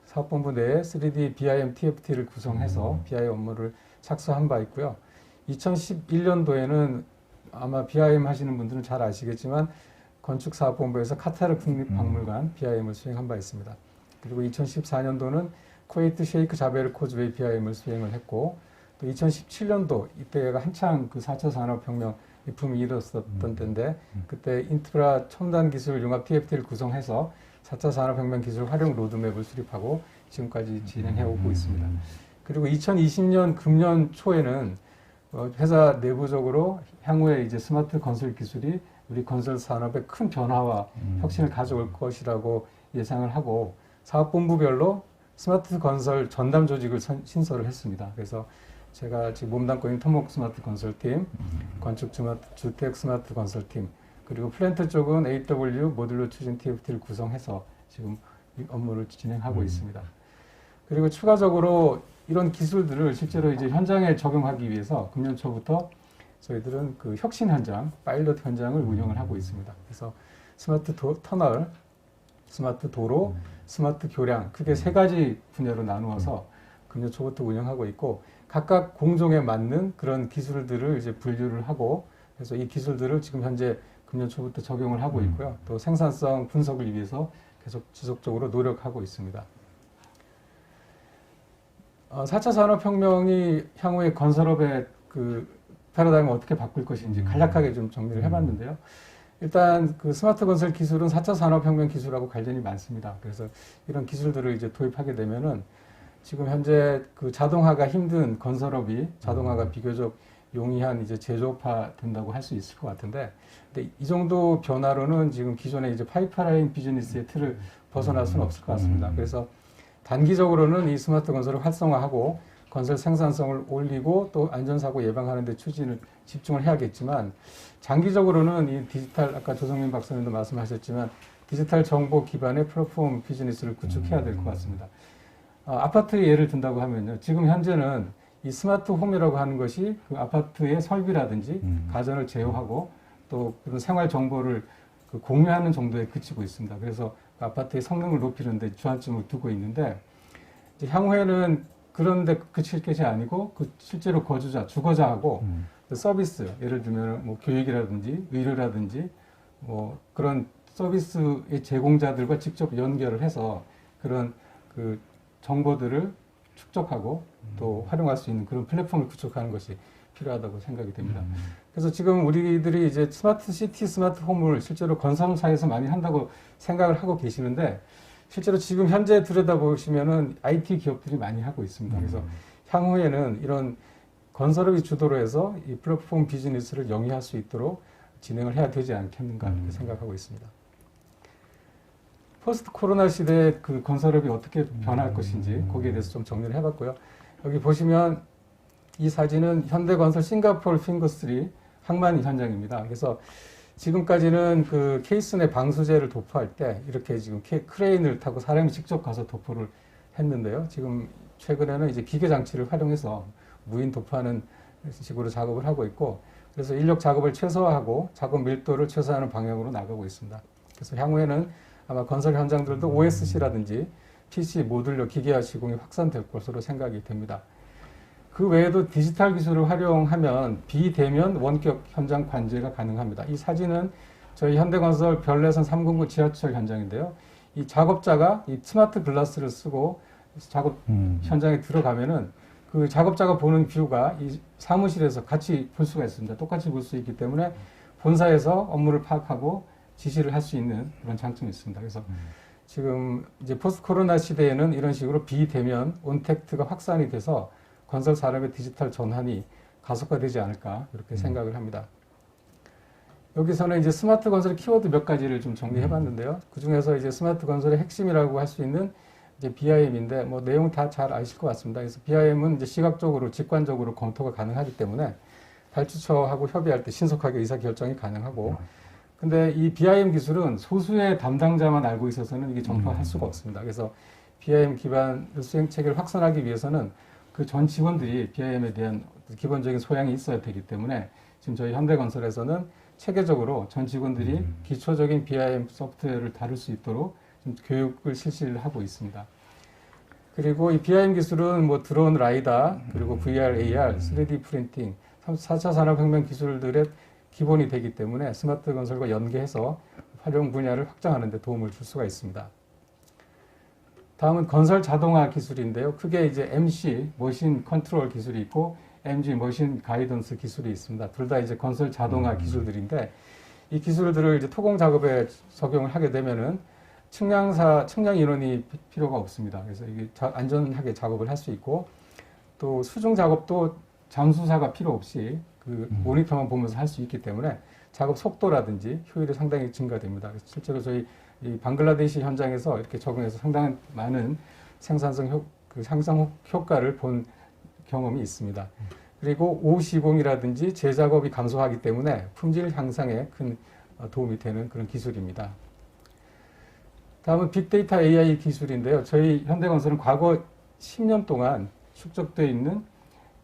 사업본부 내에 3D BIM TFT를 구성해서 BIM 업무를 착수한 바 있고요. 2011년도에는 아마 BIM 하시는 분들은 잘 아시겠지만 건축사업본부에서 카타르 국립박물관 BIM을 수행한 바 있습니다. 그리고 2014년도는 쿠웨이트 셰이크 자베르 코즈웨이 BIM을 수행을 했고 또 2017년도 이때가 한창 그 4차 산업혁명 붐이 일었었던 때인데 그때 인프라 첨단 기술 융합 TFT를 구성해서 4차 산업혁명 기술 활용 로드맵을 수립하고 지금까지 진행해 오고 있습니다. 그리고 2020년 금년 초에는 회사 내부적으로 향후에 이제 스마트 건설 기술이 우리 건설 산업에 큰 변화와 혁신을 가져올 것이라고 예상을 하고 사업본부별로 스마트 건설 전담 조직을 신설을 했습니다. 그래서 제가 지금 몸담고 있는 토목 스마트 건설팀, 건축 주택 스마트 건설팀, 그리고 플랜트 쪽은 AW 모듈러 추진 TFT를 구성해서 지금 이 업무를 진행하고 있습니다. 그리고 추가적으로 이런 기술들을 실제로 이제 현장에 적용하기 위해서 금년 초부터 저희들은 그 혁신 현장, 파일럿 현장을 운영을 하고 있습니다. 그래서 스마트 터널, 스마트 도로, 스마트 교량 크게 세 가지 분야로 나누어서 금년 초부터 운영하고 있고 각각 공종에 맞는 그런 기술들을 이제 분류를 하고 그래서 이 기술들을 지금 현재 금년 초부터 적용을 하고 있고요. 또 생산성 분석을 위해서 계속 지속적으로 노력하고 있습니다. 4차 산업혁명이 향후에 건설업의 그 패러다임을 어떻게 바꿀 것인지 간략하게 좀 정리를 해봤는데요. 일단 그 스마트 건설 기술은 4차 산업혁명 기술하고 관련이 많습니다. 그래서 이런 기술들을 이제 도입하게 되면은 지금 현재 그 자동화가 힘든 건설업이 자동화가 비교적 용이한 이제 제조업화 된다고 할 수 있을 것 같은데, 근데 이 정도 변화로는 지금 기존의 이제 파이프라인 비즈니스의 틀을 벗어날 수는 없을 것 같습니다. 그래서 단기적으로는 이 스마트 건설을 활성화하고 건설 생산성을 올리고 또 안전사고 예방하는 데 추진을 집중을 해야겠지만 장기적으로는 이 디지털 아까 조성민 박사님도 말씀하셨지만 디지털 정보 기반의 플랫폼 비즈니스를 구축해야 될 것 같습니다. 아파트의 예를 든다고 하면요. 지금 현재는 이 스마트 홈이라고 하는 것이 그 아파트의 설비라든지 가전을 제어하고 또 그런 생활 정보를 그 공유하는 정도에 그치고 있습니다. 그래서 그 아파트의 성능을 높이는 데 주안점을 두고 있는데 이제 향후에는 그런데 그칠 것이 아니고 그 실제로 거주자, 주거자하고 서비스, 예를 들면 뭐 교육이라든지 의료라든지 뭐 그런 서비스의 제공자들과 직접 연결을 해서 그런 그 정보들을 축적하고 또 활용할 수 있는 그런 플랫폼을 구축하는 것이 필요하다고 생각이 됩니다. 그래서 지금 우리들이 이제 스마트 시티, 스마트 홈을 실제로 건설사에서 많이 한다고 생각을 하고 계시는데 실제로 지금 현재 들여다보시면은 IT 기업들이 많이 하고 있습니다. 그래서 향후에는 이런 건설업이 주도로 해서 이 플랫폼 비즈니스를 영위할 수 있도록 진행을 해야 되지 않겠는가 이렇게 생각하고 있습니다. 포스트 코로나 시대에 그 건설업이 어떻게 변할 것인지 거기에 대해서 좀 정리를 해봤고요. 여기 보시면 이 사진은 현대건설 싱가포르 핑거3 항만 현장입니다. 그래서 지금까지는 그 케이스 내 방수제를 도포할 때 이렇게 지금 크레인을 타고 사람이 직접 가서 도포를 했는데요. 지금 최근에는 이제 기계 장치를 활용해서 무인 도포하는 식으로 작업을 하고 있고, 그래서 인력 작업을 최소화하고 작업 밀도를 최소화하는 방향으로 나가고 있습니다. 그래서 향후에는 아마 건설 현장들도 OSC라든지 PC 모듈러 기계화 시공이 확산될 것으로 생각이 됩니다. 그 외에도 디지털 기술을 활용하면 비대면 원격 현장 관제가 가능합니다. 이 사진은 저희 현대건설 별내선 309 지하철 현장인데요. 이 작업자가 이 스마트 글라스를 쓰고 작업 현장에 들어가면은 그 작업자가 보는 뷰가 이 사무실에서 같이 볼 수가 있습니다. 똑같이 볼 수 있기 때문에 본사에서 업무를 파악하고 지시를 할 수 있는 그런 장점이 있습니다. 그래서 지금 이제 포스트 코로나 시대에는 이런 식으로 비대면 온택트가 확산이 돼서 건설 산업의 디지털 전환이 가속화되지 않을까 이렇게 생각을 합니다. 여기서는 이제 스마트 건설 키워드 몇 가지를 좀 정리해 봤는데요. 그 중에서 이제 스마트 건설의 핵심이라고 할 수 있는 이제 BIM인데 뭐 내용 다 잘 아실 것 같습니다. 그래서 BIM은 이제 시각적으로 직관적으로 검토가 가능하기 때문에 발주처하고 협의할 때 신속하게 의사 결정이 가능하고, 근데 이 BIM 기술은 소수의 담당자만 알고 있어서는 이게 전파할 수가 없습니다. 그래서 BIM 기반 수행 체계를 확산하기 위해서는 그 전 직원들이 BIM에 대한 기본적인 소양이 있어야 되기 때문에 지금 저희 현대건설에서는 체계적으로 전 직원들이 기초적인 BIM 소프트웨어를 다룰 수 있도록 좀 교육을 실시를 하고 있습니다. 그리고 이 BIM 기술은 뭐 드론, 라이다, 그리고 VR, AR, 3D 프린팅, 4차 산업혁명 기술들의 기본이 되기 때문에 스마트 건설과 연계해서 활용 분야를 확장하는 데 도움을 줄 수가 있습니다. 다음은 건설 자동화 기술인데요. 크게 이제 MC, 머신 컨트롤 기술이 있고 MG, 머신 가이던스 기술이 있습니다. 둘 다 이제 건설 자동화 기술들인데 이 기술들을 이제 토공 작업에 적용을 하게 되면은 측량 인원이 필요가 없습니다. 그래서 이게 안전하게 작업을 할 수 있고, 또 수중 작업도 잠수사가 필요 없이 그 모니터만 보면서 할 수 있기 때문에 작업 속도라든지 효율이 상당히 증가됩니다. 그래서 실제로 저희 이 방글라데시 현장에서 이렇게 적용해서 상당히 많은 생산성 향상 효과를 본 경험이 있습니다. 그리고 오시공이라든지 재작업이 감소하기 때문에 품질 향상에 큰 도움이 되는 그런 기술입니다. 다음은 빅데이터 AI 기술인데요. 저희 현대건설은 과거 10년 동안 축적되어 있는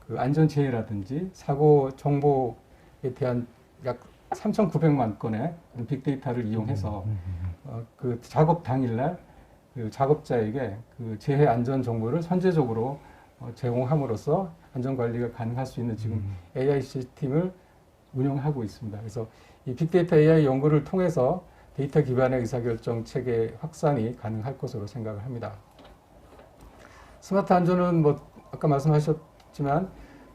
그 안전재해라든지 사고 정보에 대한 약 3,900만 건의 빅데이터를 이용해서 그 작업 당일날 그 작업자에게 그 재해 안전 정보를 선제적으로 제공함으로써 안전 관리가 가능할 수 있는 지금 AI 시스템을 운영하고 있습니다. 그래서 이 빅데이터 AI 연구를 통해서 데이터 기반의 의사결정 체계 확산이 가능할 것으로 생각을 합니다. 스마트 안전은 뭐 아까 말씀하셨지만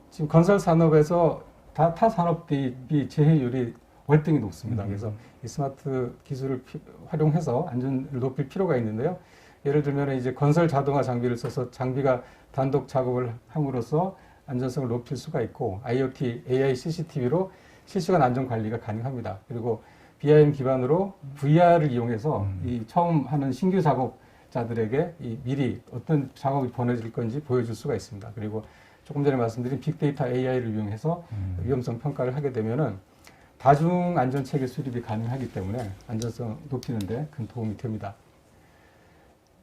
지금 건설 산업에서 타 산업 대비 재해율이 월등히 높습니다. 그래서 이 스마트 기술을 활용해서 안전을 높일 필요가 있는데요. 예를 들면 이제 건설 자동화 장비를 써서 장비가 단독 작업을 함으로써 안전성을 높일 수가 있고, IoT, AI, CCTV로 실시간 안전 관리가 가능합니다. 그리고 BIM 기반으로 VR을 이용해서 이 처음 하는 신규 작업자들에게 이 미리 어떤 작업이 벌어질 건지 보여줄 수가 있습니다. 그리고 조금 전에 말씀드린 빅데이터 AI를 이용해서 위험성 평가를 하게 되면은 다중 안전 체계 수립이 가능하기 때문에 안전성 높이는 데 큰 도움이 됩니다.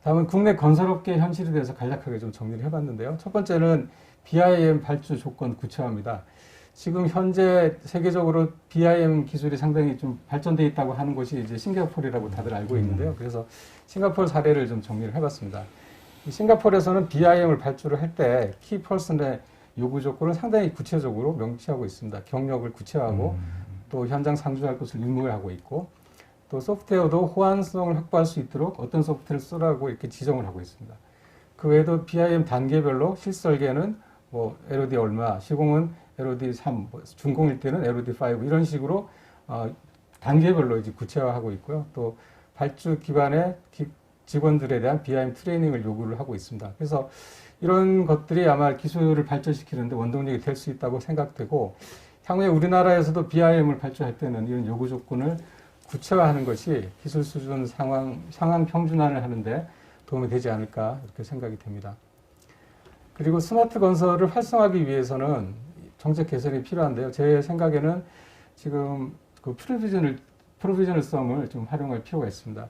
다음은 국내 건설업계 현실에 대해서 간략하게 좀 정리를 해봤는데요. 첫 번째는 BIM 발주 조건 구체화입니다. 지금 현재 세계적으로 BIM 기술이 상당히 좀 발전되어 있다고 하는 곳이 이제 싱가포르라고 다들 알고 있는데요. 그래서 싱가포르 사례를 좀 정리를 해봤습니다. 싱가포르에서는 BIM을 발주를 할 때 키퍼슨의 요구 조건을 상당히 구체적으로 명시하고 있습니다. 경력을 구체화하고 또 현장 상주할 것을 의무를 하고 있고, 또 소프트웨어도 호환성을 확보할 수 있도록 어떤 소프트웨어를 쓰라고 이렇게 지정을 하고 있습니다. 그 외에도 BIM 단계별로 실설계는 뭐 LOD 얼마, 시공은 LOD 3, 뭐 준공일 때는 LOD 5 이런 식으로 단계별로 이제 구체화하고 있고요. 또 발주 기관의 직원들에 대한 BIM 트레이닝을 요구를 하고 있습니다. 그래서 이런 것들이 아마 기술을 발전시키는데 원동력이 될 수 있다고 생각되고, 향후에 우리나라에서도 BIM을 발주할 때는 이런 요구 조건을 구체화하는 것이 기술 수준 상황 평준화를 하는데 도움이 되지 않을까 이렇게 생각이 됩니다. 그리고 스마트 건설을 활성화하기 위해서는 정책 개선이 필요한데요. 제 생각에는 지금 그 프로비저널 썸을 좀 활용할 필요가 있습니다.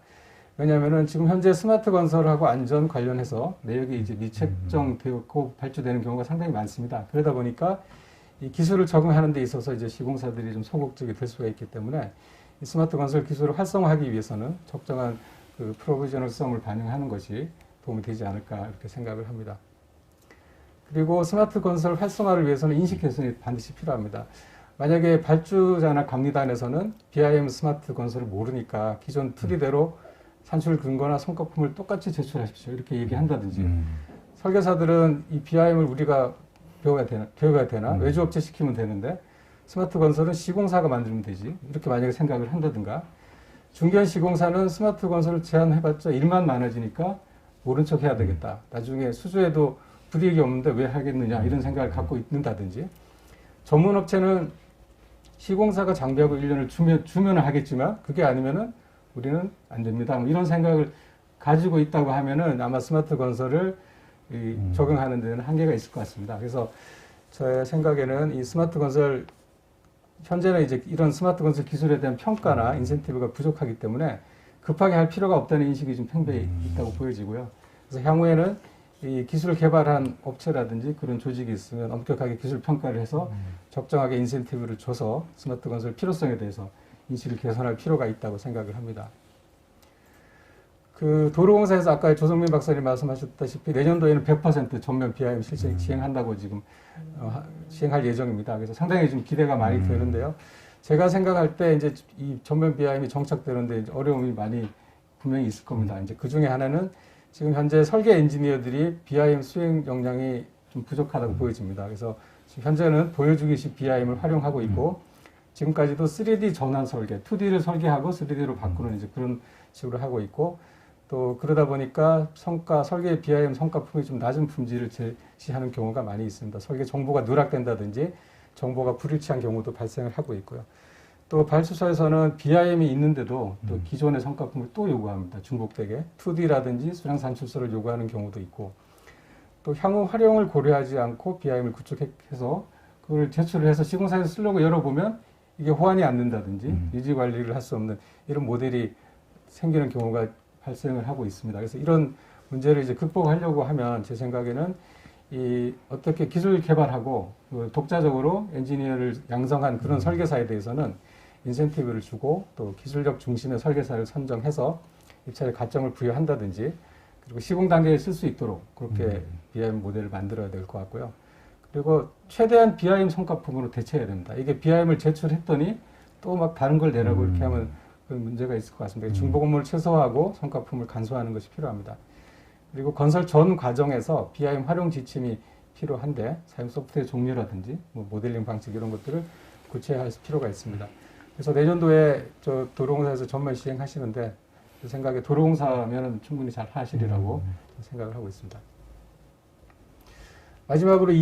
왜냐하면은 지금 현재 스마트 건설하고 안전 관련해서 내역이 이제 미책정되었고 발주되는 경우가 상당히 많습니다. 그러다 보니까 이 기술을 적응하는 데 있어서 이제 시공사들이 좀 소극적이 될 수가 있기 때문에 이 스마트 건설 기술을 활성화하기 위해서는 적정한 그 프로비저널 썸을 반영하는 것이 도움이 되지 않을까 이렇게 생각을 합니다. 그리고 스마트 건설 활성화를 위해서는 인식 개선이 반드시 필요합니다. 만약에 발주자나 감리단에서는 BIM 스마트 건설을 모르니까 기존 2D대로 산출 근거나 성과품을 똑같이 제출하십시오 이렇게 얘기한다든지, 설계사들은 이 BIM을 우리가 배워야 되나? 외주업체 시키면 되는데 스마트 건설은 시공사가 만들면 되지 이렇게 만약에 생각을 한다든가, 중견 시공사는 스마트 건설을 제안해봤자 일만 많아지니까 모른 척 해야 되겠다, 나중에 수주에도 불이익이 없는데 왜 하겠느냐 이런 생각을 갖고 있는다든지, 전문업체는 시공사가 장비하고 인력을 주면 하겠지만 그게 아니면은 우리는 안 됩니다 이런 생각을 가지고 있다고 하면은 아마 스마트 건설을 적용하는 데는 한계가 있을 것 같습니다. 그래서 제 생각에는 이 스마트 건설, 현재는 이제 이런 스마트 건설 기술에 대한 평가나 인센티브가 부족하기 때문에 급하게 할 필요가 없다는 인식이 좀 팽배해 있다고 보여지고요. 그래서 향후에는 이 기술을 개발한 업체라든지 그런 조직이 있으면 엄격하게 기술 평가를 해서 적정하게 인센티브를 줘서 스마트 건설 필요성에 대해서 인식을 개선할 필요가 있다고 생각을 합니다. 그 도로공사에서 아까 조성민 박사님 말씀하셨다시피 내년도에는 100% 전면 BIM 실제 시행한다고 지금 시행할 예정입니다. 그래서 상당히 좀 기대가 많이 되는데요. 제가 생각할 때 이제 이 전면 BIM이 정착되는데 이제 어려움이 많이 분명히 있을 겁니다. 이제 그 중에 하나는 지금 현재 설계 엔지니어들이 BIM 수행 역량이 좀 부족하다고 보여집니다. 그래서 지금 현재는 보여주기식 BIM을 활용하고 있고, 지금까지도 3D 전환 설계, 2D를 설계하고 3D로 바꾸는 이제 그런 식으로 하고 있고, 또 그러다 보니까 설계 BIM 성과품이 좀 낮은 품질을 제시하는 경우가 많이 있습니다. 설계 정보가 누락된다든지 정보가 불일치한 경우도 발생을 하고 있고요. 또 발주처에서는 BIM이 있는데도 또 기존의 성과품을 또 요구합니다. 중복되게 2D라든지 수량 산출서를 요구하는 경우도 있고, 또 향후 활용을 고려하지 않고 BIM을 구축해서 그걸 제출을 해서 시공사에서 쓰려고 열어보면 이게 호환이 안 된다든지 유지 관리를 할 수 없는 이런 모델이 생기는 경우가 발생을 하고 있습니다. 그래서 이런 문제를 이제 극복하려고 하면 제 생각에는 이 어떻게 기술 개발하고 독자적으로 엔지니어를 양성한 그런 설계사에 대해서는 인센티브를 주고, 또 기술력 중심의 설계사를 선정해서 입찰에 가점을 부여한다든지, 그리고 시공 단계에 쓸 수 있도록 그렇게 BIM 모델을 만들어야 될 것 같고요. 그리고 최대한 BIM 성과품으로 대체해야 됩니다. 이게 BIM을 제출했더니 또 막 다른 걸 내라고 이렇게 하면 그런 문제가 있을 것 같습니다. 중복 업무를 최소화하고 성과품을 간소화하는 것이 필요합니다. 그리고 건설 전 과정에서 BIM 활용 지침이 필요한데 사용 소프트웨어 종류라든지 뭐 모델링 방식 이런 것들을 구체화할 필요가 있습니다. 그래서 내년도에 저 도로공사에서 전면 시행하시는데 제 생각에 도로공사면은 충분히 잘 하시리라고 생각을 하고 있습니다. 마지막으로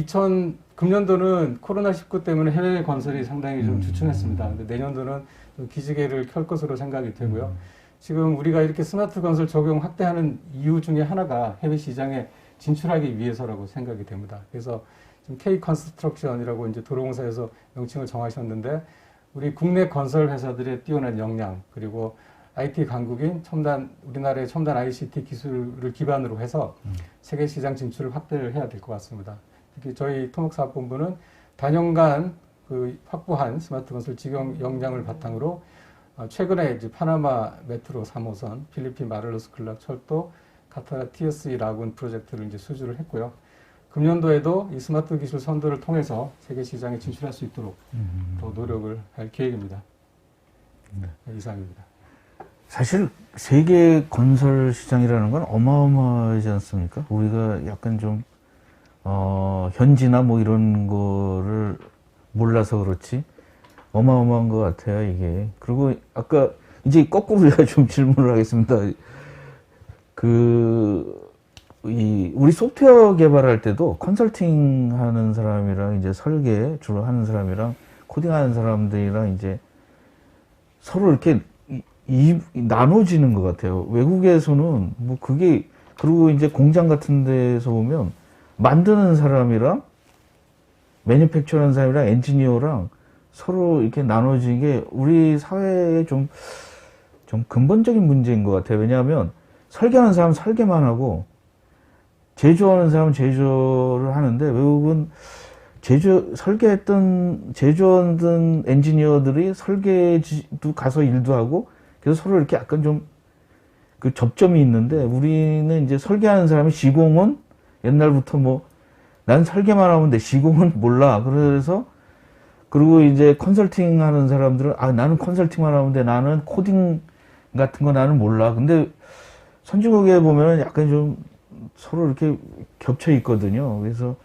금년도는 코로나19 때문에 해외 건설이 상당히 좀 주춤했습니다. 근데 내년도는 좀 기지개를 켤 것으로 생각이 되고요. 지금 우리가 이렇게 스마트 건설 적용 확대하는 이유 중에 하나가 해외 시장에 진출하기 위해서라고 생각이 됩니다. 그래서 지금 K 컨스트럭션이라고 이제 도로공사에서 명칭을 정하셨는데, 우리 국내 건설 회사들의 뛰어난 역량, 그리고 IT 강국인 우리나라의 첨단 ICT 기술을 기반으로 해서 세계 시장 진출을 확대를 해야 될 것 같습니다. 특히 저희 토목사업본부는 단연간 그 확보한 스마트 건설 직영 역량을 바탕으로 최근에 이제 파나마 메트로 3호선, 필리핀 마를로스 클락 철도, 카타르 TSE 라군 프로젝트를 이제 수주를 했고요. 금년도에도 이 스마트 기술 선도를 통해서 세계 시장에 진출할 수 있도록 더 노력을 할 계획입니다. 네, 이상입니다. 사실 세계 건설 시장이라는 건 어마어마하지 않습니까? 우리가 약간 좀 현지나 뭐 이런 거를 몰라서 그렇지 어마어마한 것 같아요, 이게. 그리고 아까 이제 거꾸로 제가 좀 질문을 하겠습니다. 우리 소프트웨어 개발할 때도 컨설팅 하는 사람이랑 이제 설계 주로 하는 사람이랑 코딩 하는 사람들이랑 이제 서로 이렇게 나눠지는 것 같아요. 외국에서는 뭐 그게, 그리고 이제 공장 같은 데서 보면 만드는 사람이랑 매니팩처 하는 사람이랑 엔지니어랑 서로 이렇게 나눠지는 게 우리 사회의 좀 근본적인 문제인 것 같아요. 왜냐하면 설계하는 사람은 설계만 하고 제조하는 사람은 제조를 하는데 외국은 제조하던 엔지니어들이 설계도 가서 일도 하고 그래서 서로 이렇게 약간 좀 그 접점이 있는데 우리는 이제 설계하는 사람이 시공은 옛날부터 뭐 난 설계만 하면 돼. 시공은 몰라. 그래서 그리고 이제 컨설팅 하는 사람들은 나는 컨설팅만 하면 돼. 나는 코딩 같은 거 나는 몰라. 근데 선진국에 보면은 약간 좀 서로 이렇게 겹쳐 있거든요. 그래서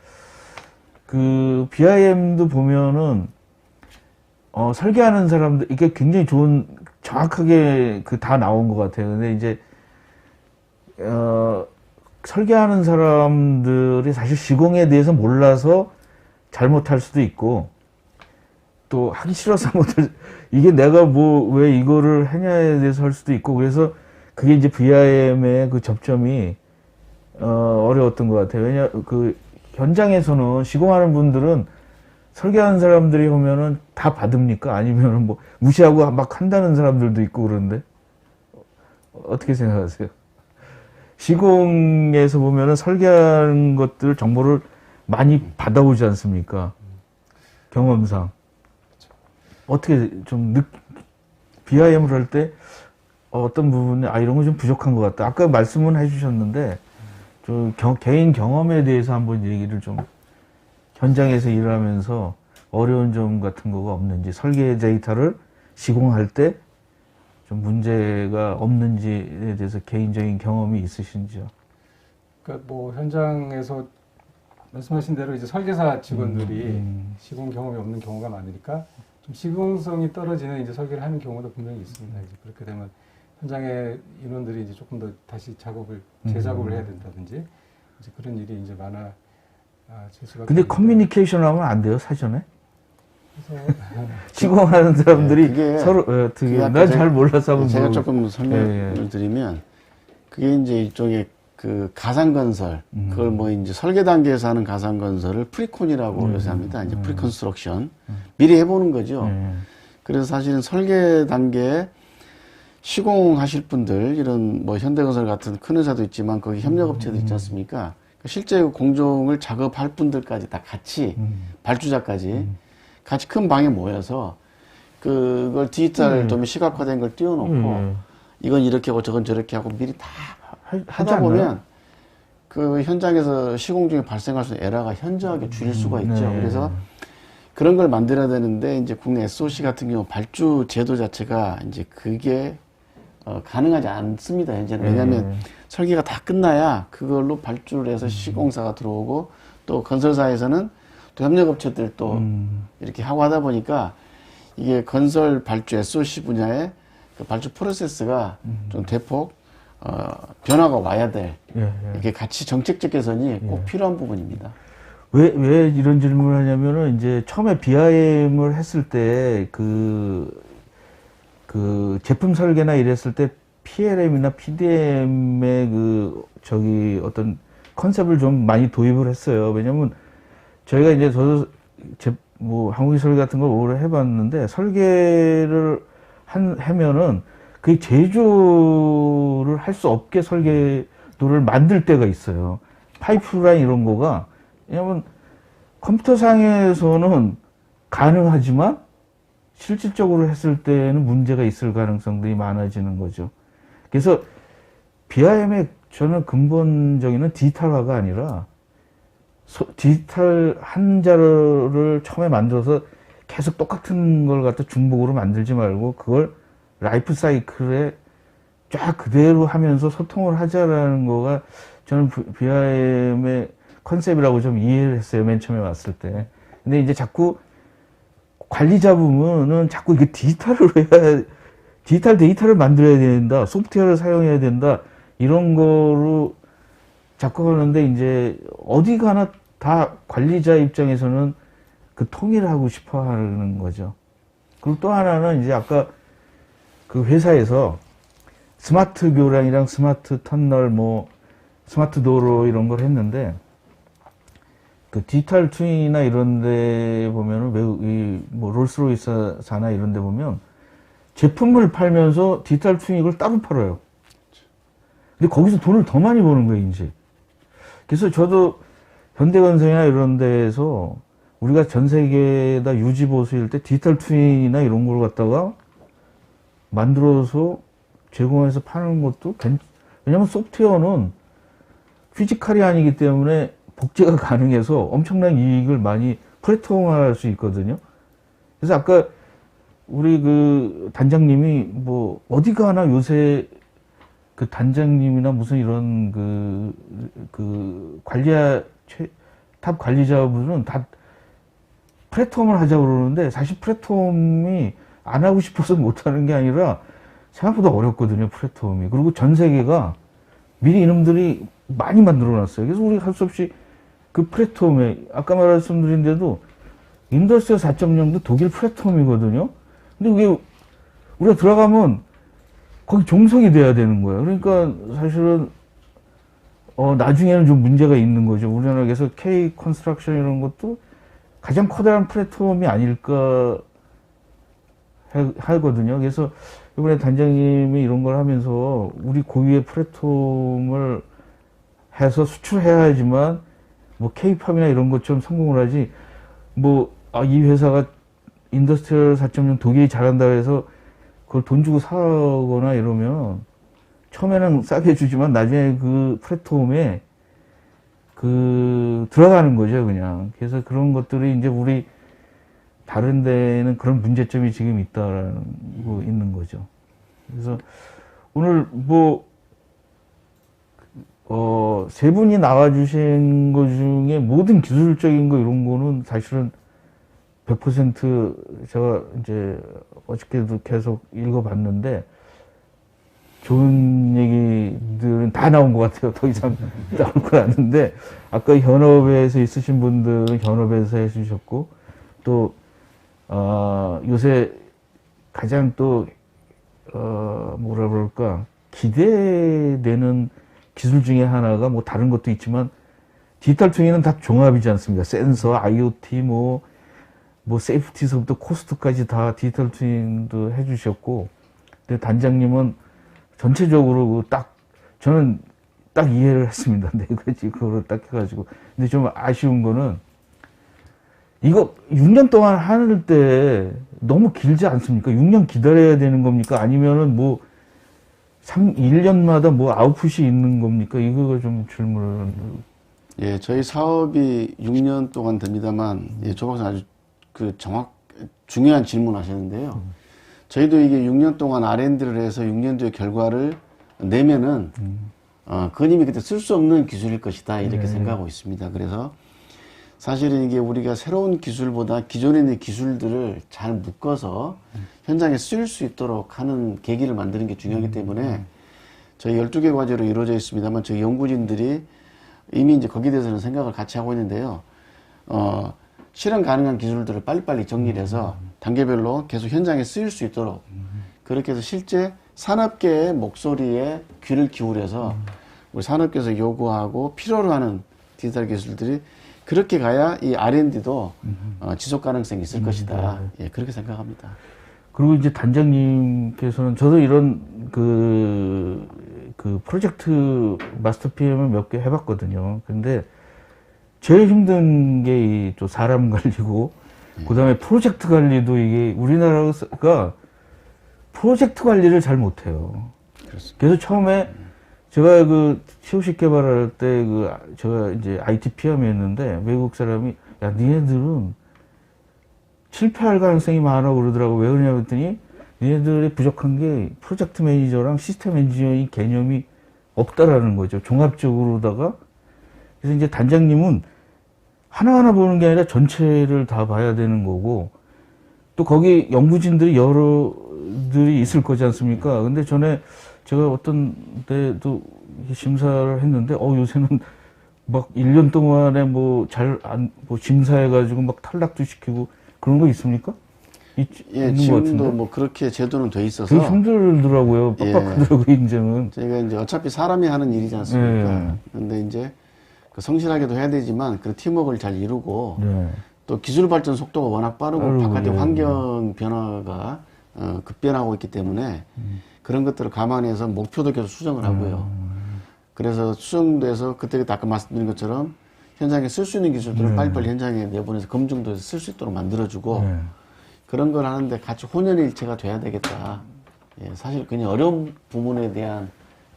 그 BIM도 보면은 설계하는 사람들 이게 굉장히 좋은 정확하게 다 나온 것 같아요. 근데 이제 설계하는 사람들이 사실 시공에 대해서 몰라서 잘못할 수도 있고 또 하기 싫어서 못할 이게 내가 뭐 왜 이거를 하냐에 대해서 할 수도 있고 그래서 그게 이제 BIM의 그 접점이 어려웠던 것 같아요. 왜냐 그 현장에서는 시공하는 분들은 설계하는 사람들이 오면은 다 받습니까? 아니면은 뭐 무시하고 막 한다는 사람들도 있고 그런데 어떻게 생각하세요? 시공에서 보면은 설계하는 것들 정보를 많이 받아오지 않습니까? 경험상. 어떻게 좀 BIM을 할 때 어떤 부분에 이런 거 좀 부족한 것 같다. 아까 말씀은 해주셨는데 좀 개인 경험에 대해서 한번 얘기를 좀 현장에서 일하면서 어려운 점 같은 거가 없는지 설계 데이터를 시공할 때 좀 문제가 없는지에 대해서 개인적인 경험이 있으신지요? 그러니까 뭐 현장에서 말씀하신 대로 이제 설계사 직원들이 시공 경험이 없는 경우가 많으니까 좀 시공성이 떨어지는 이제 설계를 하는 경우도 분명히 있습니다. 이제 그렇게 되면 현장의 인원들이 이제 조금 더 다시 재작업을 해야 된다든지 이제 그런 일이 이제 많아질 수가. 근데 커뮤니케이션 하면 안 돼요, 사전에? 그래서 시공하는 사람들이 그게 서로 난 잘 몰라서 하면 제가 모르고. 조금 설명을 드리면 그게 이제 일종의 그 가상건설 그걸 뭐 이제 설계 단계에서 하는 가상건설을 프리콘이라고 요새 합니다. 이제 프리컨스트럭션 미리 해보는 거죠. 그래서 사실은 설계 단계에 시공하실 분들 이런 뭐 현대건설 같은 큰 회사도 있지만 거기 협력업체도 있지 않습니까? 실제 공정을 작업할 분들까지 다 같이 발주자까지 같이 큰 방에 모여서 그걸 디지털 좀 시각화된 걸 띄워놓고 이건 이렇게 하고 저건 저렇게 하고 미리 다 하다 보면 그 현장에서 시공 중에 발생할 수 있는 에러가 현저하게 줄일 수가 있죠. 그래서 그런 걸 만들어야 되는데 이제 국내 SOC 같은 경우 발주 제도 자체가 이제 그게 가능하지 않습니다. 현재는. 왜냐하면 설계가 다 끝나야 그걸로 발주를 해서 시공사가 들어오고 또 건설사에서는 또 협력업체들 또 이렇게 하고 하다 보니까 이게 건설 발주 SOC 분야의 그 발주 프로세스가 좀 대폭 변화가 와야 될 이게 같이 정책적 개선이 꼭 필요한 부분입니다. 왜 이런 질문을 하냐면은 이제 처음에 BIM을 했을 때 그 제품 설계나 이랬을 때 PLM이나 PDM의 어떤 컨셉을 좀 많이 도입을 했어요. 왜냐면 저희가 이제 저도 항공기 설계 같은 걸 오래 해봤는데 설계를 하면은 그 제조를 할 수 없게 설계도를 만들 때가 있어요. 파이프라인 이런 거가 왜냐면 컴퓨터상에서는 가능하지만 실질적으로 했을 때는 문제가 있을 가능성들이 많아지는 거죠. 그래서 BIM의 저는 근본적인 디지털화가 아니라 디지털 한 자료를 처음에 만들어서 계속 똑같은 걸 갖다 중복으로 만들지 말고 그걸 라이프 사이클에 쫙 그대로 하면서 소통을 하자라는 거가 저는 BIM의 컨셉이라고 좀 이해를 했어요. 맨 처음에 왔을 때. 근데 이제 자꾸 관리자 부문은 자꾸 이게 디지털로 해야, 디지털 데이터를 만들어야 된다, 소프트웨어를 사용해야 된다, 이런 거로 자꾸 하는데 이제 어디 가나 다 관리자 입장에서는 그 통일을 하고 싶어 하는 거죠. 그리고 또 하나는 이제 아까 그 회사에서 스마트 교량이랑 스마트 터널, 뭐, 스마트 도로 이런 걸 했는데, 그 디지털 트윈이나 이런 데 보면은 매우, 뭐, 롤스로이스사나 이런 데 보면 제품을 팔면서 디지털 트윈 이걸 따로 팔아요. 근데 거기서 돈을 더 많이 버는 거예요, 이제. 그래서 저도 현대건설이나 이런 데에서 우리가 전 세계에다 유지보수일 때 디지털 트윈이나 이런 걸 갖다가 만들어서 제공해서 파는 것도 왜냐면 소프트웨어는 피지컬이 아니기 때문에 복제가 가능해서 엄청난 이익을 많이 플랫폼화할 수 있거든요. 그래서 아까 우리 그 단장님이 뭐 어디 가나 요새 그 단장님이나 무슨 이런 그 탑 관리자분은 다 플랫폼을 하자고 그러는데 사실 플랫폼이 안 하고 싶어서 못 하는 게 아니라 생각보다 어렵거든요, 플랫폼이. 그리고 전 세계가 미리 이놈들이 많이 만들어 놨어요. 그래서 우리 할 수 없이 그 플랫폼에, 아까 말씀드린 데도 인더스트리 4.0도 독일 플랫폼이거든요. 근데 그게 우리가 들어가면 거기 종속이 돼야 되는 거예요. 그러니까 사실은, 나중에는 좀 문제가 있는 거죠. 우리나라에서 K 컨스트럭션 이런 것도 가장 커다란 플랫폼이 아닐까 하거든요. 그래서 이번에 단장님이 이런 걸 하면서 우리 고유의 플랫폼을 해서 수출해야 하지만 뭐 K-팝이나 이런 것처럼 성공을 하지 이 회사가 인더스트리얼 4.0 독일이 잘한다 해서 그걸 돈 주고 사거나 이러면 처음에는 싸게 주지만 나중에 그 플랫폼에 들어가는 거죠, 그냥. 그래서 그런 것들이 이제 우리 다른 데는 그런 문제점이 지금 있는 거죠. 그래서 오늘 세 분이 나와주신 것 중에 모든 기술적인 거 이런 거는 사실은 100% 제가 이제 어저께도 계속 읽어봤는데 좋은 얘기들은 다 나온 것 같아요. 더 이상 나올 건 없는데 아까 현업에서 있으신 분들은 현업에서 해주셨고 또 요새 가장 또 뭐라 그럴까 기대되는 기술 중에 하나가 뭐 다른 것도 있지만 디지털 트윈은 다 종합이지 않습니까? 센서, IoT, 뭐 세이프티서부터 코스트까지 다 디지털 트윈도 해주셨고, 근데 단장님은 전체적으로 저는 딱 이해를 했습니다. 네 가지 그거를 딱 해가지고. 근데 좀 아쉬운 거는 이거 6년 동안 할 때 너무 길지 않습니까? 6년 기다려야 되는 겁니까? 아니면은 1년마다 아웃풋이 있는 겁니까? 이거 좀 질문을. 예, 저희 사업이 6년 동안 됩니다만, 예, 조 박사 아주 중요한 질문 하셨는데요. 저희도 이게 6년 동안 R&D를 해서 6년 뒤에 결과를 내면은, 그건 이미 그때 쓸 수 없는 기술일 것이다. 이렇게 생각하고 있습니다. 그래서 사실은 이게 우리가 새로운 기술보다 기존에 있는 기술들을 잘 묶어서 현장에 쓰일 수 있도록 하는 계기를 만드는 게 중요하기 때문에 저희 12개 과제로 이루어져 있습니다만 저희 연구진들이 이미 이제 거기에 대해서는 생각을 같이 하고 있는데요. 실현 가능한 기술들을 빨리빨리 정리를 해서 단계별로 계속 현장에 쓰일 수 있도록 그렇게 해서 실제 산업계의 목소리에 귀를 기울여서 우리 산업계에서 요구하고 필요로 하는 디지털 기술들이 그렇게 가야 이 R&D도 지속 가능성이 있을 것이다. 예, 그렇게 생각합니다. 그리고 이제 단장님께서는 저도 이런 그 프로젝트 마스터 PM을 몇 개 해봤거든요. 근데 제일 힘든 게 또 사람 관리고, 그 다음에 프로젝트 관리도 이게 우리나라가 프로젝트 관리를 잘 못해요. 그래서 처음에 제가 COC 개발할 때 제가 이제 IT PM이었는데 외국 사람이 야, 니네들은 실패할 가능성이 많아 그러더라고. 왜 그러냐 그랬더니 얘네들의 부족한 게 프로젝트 매니저랑 시스템 엔지니어의 개념이 없다라는 거죠. 종합적으로다가. 그래서 이제 단장님은 하나하나 보는 게 아니라 전체를 다 봐야 되는 거고, 또 거기 연구진들이 여러들이 있을 거지 않습니까? 근데 전에 제가 어떤 데도 심사를 했는데, 요새는 막 1년 동안에 뭐 심사해가지고 막 탈락도 시키고 그런 거 있습니까? 예, 있는 것 지금도 같은데? 뭐 그렇게 제도는 돼 있어서 되게 힘들더라고요. 빡빡하더라고요, 이제는. 저희가 이제 어차피 사람이 하는 일이지 않습니까? 네. 근데 이제 그 성실하게도 해야 되지만 그 팀워크를 잘 이루고 네. 또 기술 발전 속도가 워낙 빠르고 빠르고, 바깥의 예. 환경 변화가 급변하고 있기 때문에 그런 것들을 감안해서 목표도 계속 수정을 하고요. 그래서 수정돼서 그때 아까 말씀드린 것처럼 현장에 쓸 수 있는 기술들을 네. 빨리빨리 현장에 내보내서 검증도 해서 쓸 수 있도록 만들어주고 네. 그런 걸 하는데 같이 혼연일체가 돼야 되겠다. 예, 사실 굉장히 어려운 부분에 대한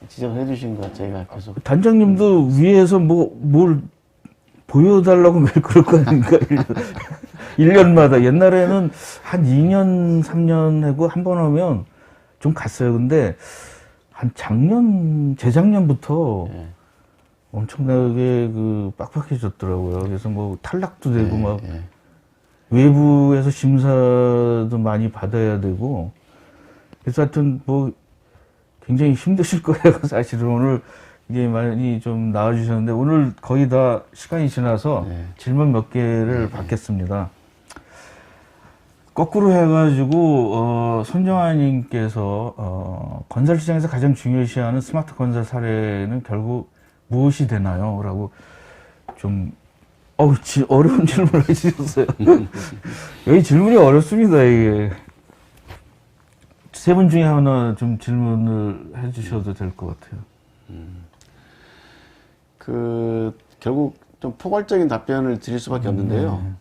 지적을 해주신 것 저희가 계속 단장님도 위에서 뭘 보여달라고 매일 그럴 거 아닙니까? 1년마다. 옛날에는 한 2년, 3년 하고 한 번 하면 좀 갔어요. 근데 한 재작년부터 예. 엄청나게 빡빡해졌더라고요. 그래서 뭐 탈락도 되고 예, 막 예. 외부에서 심사도 많이 받아야 되고. 그래서 하여튼 뭐 굉장히 힘드실 거예요. 사실은 오늘 이게 많이 좀 나와주셨는데 오늘 거의 다 시간이 지나서 네. 질문 몇 개를 받겠습니다. 거꾸로 해가지고 손정아님께서 건설 시장에서 가장 중요시하는 스마트 건설 사례는 결국 무엇이 되나요? 라고 좀 어려운 질문을 해주셨어요. 여기 질문이 어렵습니다. 이게 세 분 중에 하나 좀 질문을 해주셔도 될 것 같아요. 결국 좀 포괄적인 답변을 드릴 수밖에 없는데요.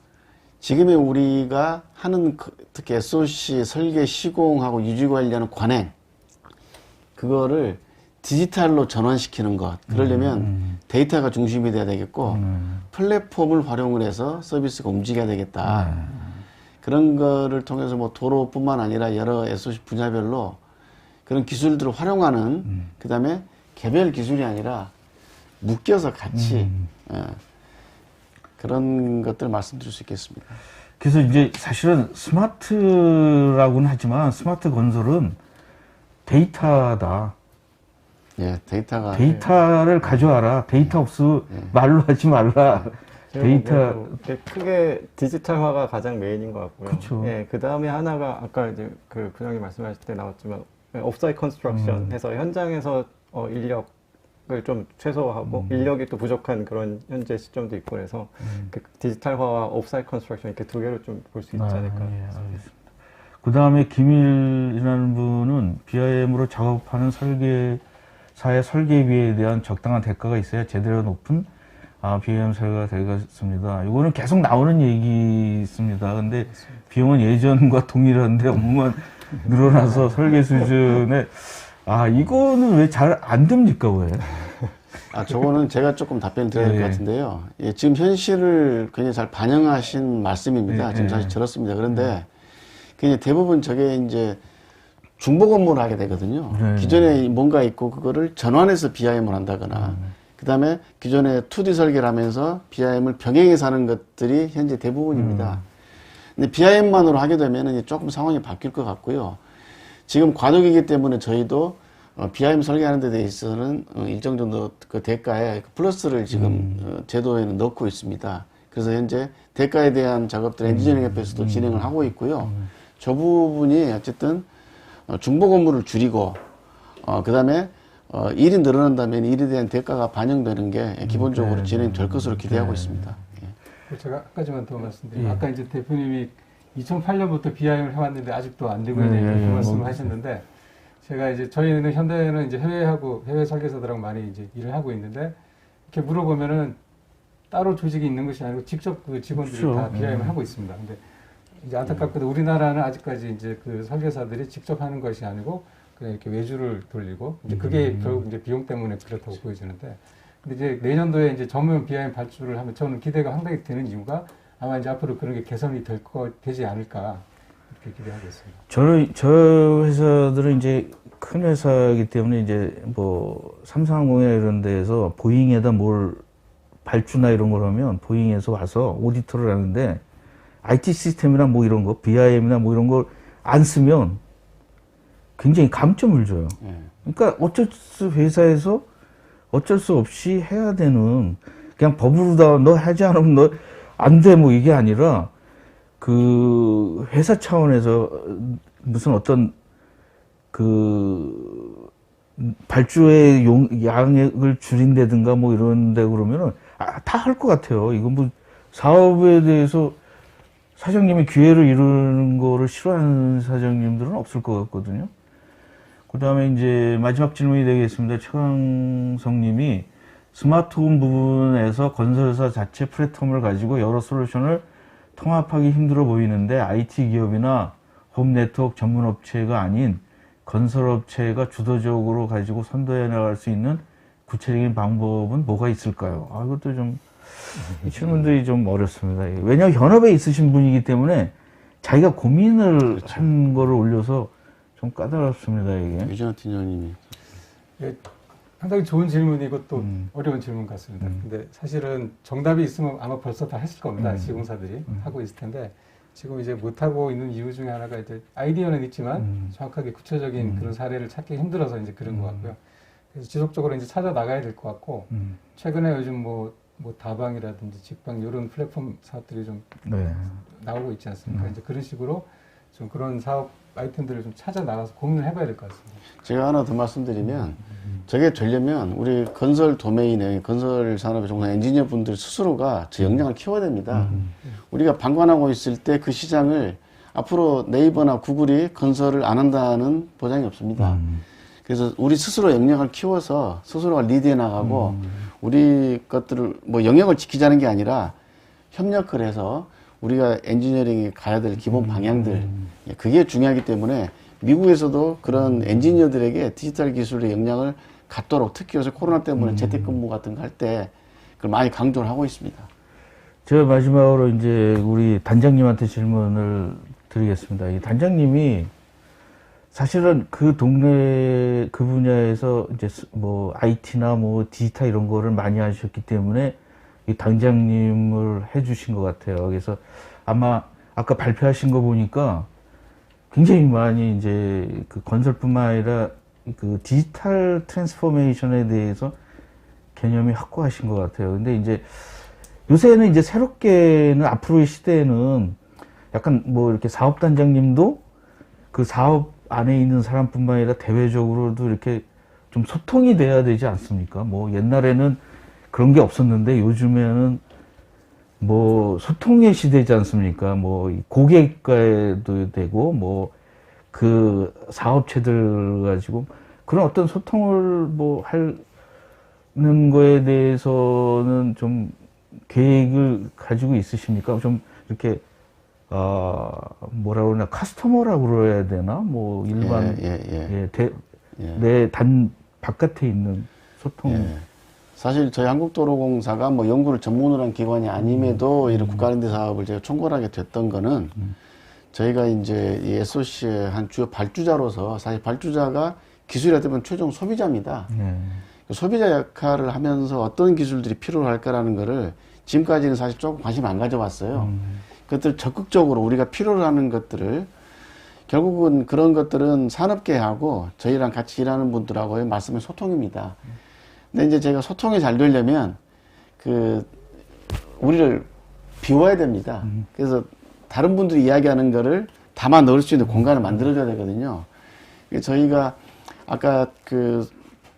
지금의 우리가 하는 특히 SOC 설계 시공하고 유지 관리하는 관행 그거를 디지털로 전환시키는 것 그러려면 데이터가 중심이 돼야 되겠고 플랫폼을 활용을 해서 서비스가 움직여야 되겠다. 그런 거를 통해서 뭐 도로뿐만 아니라 여러 SOC 분야별로 그런 기술들을 활용하는 그 다음에 개별 기술이 아니라 묶여서 같이 그런 것들 말씀드릴 수 있겠습니다. 그래서 이제 사실은 스마트라고는 하지만 스마트 건설은 데이터다. 예, 데이터를 가져와라. 데이터 없으면 말로 하지 말라. 데이터. 크게 디지털화가 가장 메인인 것 같고요. 그쵸. 예, 그 다음에 하나가 아까 이제 그 부장님 말씀하실 때 나왔지만 오프사이트 컨스트럭션 해서 현장에서 인력을 좀 최소화하고 인력이 또 부족한 그런 현재 시점도 있고 그래서 그 디지털화와 오프사이트 컨스트럭션 이렇게 두 개로 좀 볼 수 있지 않을까. 예, 알겠습니다. 그 다음에 김일이라는 분은 BIM으로 작업하는 설계사의 설계비에 대한 적당한 대가가 있어야 제대로 높은 BIM 설계가 되겠습니다. 이거는 계속 나오는 얘기 있습니다. 근데 비용은 예전과 동일한데 업무만 늘어나서 설계 수준에 이거는 왜 잘 안 됩니까, 왜? 저거는 제가 조금 답변 드려야 될 것 같은데요. 예, 지금 현실을 굉장히 잘 반영하신 말씀입니다. 지금 사실 들었습니다. 그런데 그냥 대부분 저게 이제 중복 업무를 하게 되거든요. 기존에 뭔가 있고 그거를 전환해서 BIM을 한다거나 그 다음에 기존에 2D 설계를 하면서 BIM을 병행해서 하는 것들이 현재 대부분입니다. 근데 BIM만으로 하게 되면 조금 상황이 바뀔 것 같고요. 지금 과도기이기 때문에 저희도 BIM 설계하는 데 있어서는 일정 정도 그 대가에 플러스를 지금 제도에는 넣고 있습니다. 그래서 현재 대가에 대한 작업들 엔지니어링 협회에서도 진행을 하고 있고요. 저 부분이 어쨌든 중복 업무를 줄이고 그 다음에 일이 늘어난다면 일에 대한 대가가 반영되는 게 기본적으로 진행될 것으로 기대하고 있습니다. 예. 제가 아까지만 더 말씀드리면 아까 이제 대표님이 2008년부터 BIM을 해왔는데 아직도 안 되고 있는 그 말씀을 하셨는데 제가 이제 저희는 현대는 이제 해외 설계사들하고 많이 이제 일을 하고 있는데 이렇게 물어보면은 따로 조직이 있는 것이 아니고 직접 그 직원들이 그렇죠. 다 BIM을 하고 있습니다. 근데 이제 안타깝게도 우리나라는 아직까지 이제 그 설계사들이 직접 하는 것이 아니고 그냥 이렇게 외주를 돌리고 이제 그게 결국 이제 비용 때문에 그렇다고 보여지는데 근데 이제 내년도에 이제 전면 BIM 발주를 하면 저는 기대가 상당히 되는 이유가 아마 이제 앞으로 그런 게 개선이 되지 않을까. 이렇게 기대하고 있습니다. 저 회사들은 이제 큰 회사이기 때문에 이제 뭐 삼성항공이나 이런 데에서 보잉에다 뭘 발주나 이런 걸 하면 보잉에서 와서 오디터를 하는데 IT 시스템이나 뭐 이런 거, BIM이나 뭐 이런 걸 안 쓰면 굉장히 감점을 줘요. 예. 그러니까 회사에서 어쩔 수 없이 해야 되는, 그냥 법으로 다 너 하지 않으면 너 안 돼 뭐 이게 아니라 그 회사 차원에서 무슨 어떤 그 발주의 양액을 줄인다든가 뭐 이런데 그러면은 다 할 것 같아요. 이건 뭐 사업에 대해서 사장님이 기회를 이루는 거를 싫어하는 사장님들은 없을 것 같거든요. 그 다음에 이제 마지막 질문이 되겠습니다. 최강성 님이 스마트홈 부분에서 건설사 자체 플랫폼을 가지고 여러 솔루션을 통합하기 힘들어 보이는데 IT 기업이나 홈 네트워크 전문 업체가 아닌 건설업체가 주도적으로 가지고 선도해 나갈 수 있는 구체적인 방법은 뭐가 있을까요? 이것도 좀, 이 질문들이 좀 어렵습니다. 왜냐하면 현업에 있으신 분이기 때문에 자기가 고민을 그렇죠. 한 거를 올려서 좀 까다롭습니다, 이게. 유진아 팀장님이. 예, 상당히 좋은 질문이고 또 어려운 질문 같습니다. 근데 사실은 정답이 있으면 아마 벌써 다 했을 겁니다. 시공사들이 하고 있을 텐데 지금 이제 못하고 있는 이유 중에 하나가 이제 아이디어는 있지만 정확하게 구체적인 그런 사례를 찾기 힘들어서 이제 그런 것 같고요. 그래서 지속적으로 이제 찾아 나가야 될 것 같고 최근에 요즘 뭐 다방이라든지 직방 이런 플랫폼 사업들이 좀 네. 나오고 있지 않습니까? 이제 그런 식으로 좀 그런 사업 아이템들을 좀 찾아 나가서 고민을 해봐야 될 것 같습니다. 제가 하나 더 말씀드리면 저게 되려면 우리 건설 도메인의 건설 산업에 종사하는 엔지니어 분들 스스로가 저 역량을 키워야 됩니다. 우리가 방관하고 있을 때 그 시장을 앞으로 네이버나 구글이 건설을 안 한다는 보장이 없습니다. 그래서 우리 스스로 역량을 키워서 스스로가 리드해 나가고 우리 것들을 뭐 영역을 지키자는 게 아니라 협력을 해서 우리가 엔지니어링이 가야 될 기본 방향들 그게 중요하기 때문에 미국에서도 그런 엔지니어들에게 디지털 기술의 역량을 갖도록 특히 요새 코로나 때문에 재택근무 같은 거 할 때 그걸 많이 강조를 하고 있습니다. 제가 마지막으로 이제 우리 단장님한테 질문을 드리겠습니다. 이 단장님이 사실은 그 동네 그 분야에서 이제 뭐 IT나 뭐 디지털 이런 거를 많이 하셨기 때문에 이 단장님을 해주신 것 같아요. 그래서 아마 아까 발표하신 거 보니까 굉장히 많이 이제 그 건설뿐만 아니라 그 디지털 트랜스포메이션에 대해서 개념이 확고하신 것 같아요. 근데 이제 요새는 이제 새롭게는 앞으로의 시대에는 약간 뭐 이렇게 사업단장님도 그 사업 안에 있는 사람뿐만 아니라 대외적으로도 이렇게 좀 소통이 돼야 되지 않습니까? 뭐 옛날에는 그런 게 없었는데 요즘에는 뭐 소통의 시대지 않습니까? 뭐 고객과도 되고 뭐 그 사업체들 가지고 그런 어떤 소통을 뭐 하는 거에 대해서는 좀 계획을 가지고 있으십니까? 좀 이렇게 뭐라 그러나 커스터머라고 그래야 되나? 뭐 일반 내 단 바깥에 있는 소통. 예. 사실 저희 한국도로공사가 뭐 연구를 전문으로 한 기관이 아님에도 이런 국가랜드 사업을 제가 총괄하게 됐던 거는 저희가 이제 이 SOC의 한 주요 발주자로서 사실 발주자가 기술이 되면 최종 소비자입니다. 소비자 역할을 하면서 어떤 기술들이 필요할까라는 거를 지금까지는 사실 조금 관심 안 가져왔어요. 그것들 적극적으로 우리가 필요로 하는 것들을 결국은 그런 것들은 산업계하고 저희랑 같이 일하는 분들하고의 말씀의 소통입니다. 근데 이제 제가 소통이 잘 되려면 우리를 비워야 됩니다. 그래서 다른 분들이 이야기하는 거를 담아 넣을 수 있는 공간을 만들어줘야 되거든요. 저희가 아까 그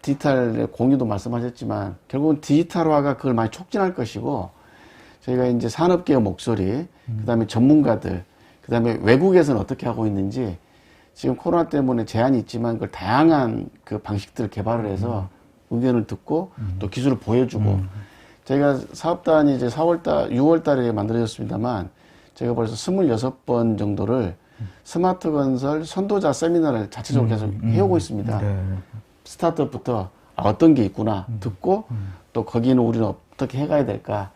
디지털 공유도 말씀하셨지만 결국은 디지털화가 그걸 많이 촉진할 것이고 저희가 이제 산업계의 목소리, 그 다음에 전문가들, 그 다음에 외국에서는 어떻게 하고 있는지 지금 코로나 때문에 제한이 있지만 그걸 다양한 그 방식들을 개발을 해서 의견을 듣고 또 기술을 보여주고 저희가 사업단이 이제 6월 달에 만들어졌습니다만 제가 벌써 26번 정도를 스마트 건설 선도자 세미나를 자체적으로 계속 해오고 있습니다. 스타트업부터 어떤 게 있구나 듣고 또 거기는 우리는 어떻게 해가야 될까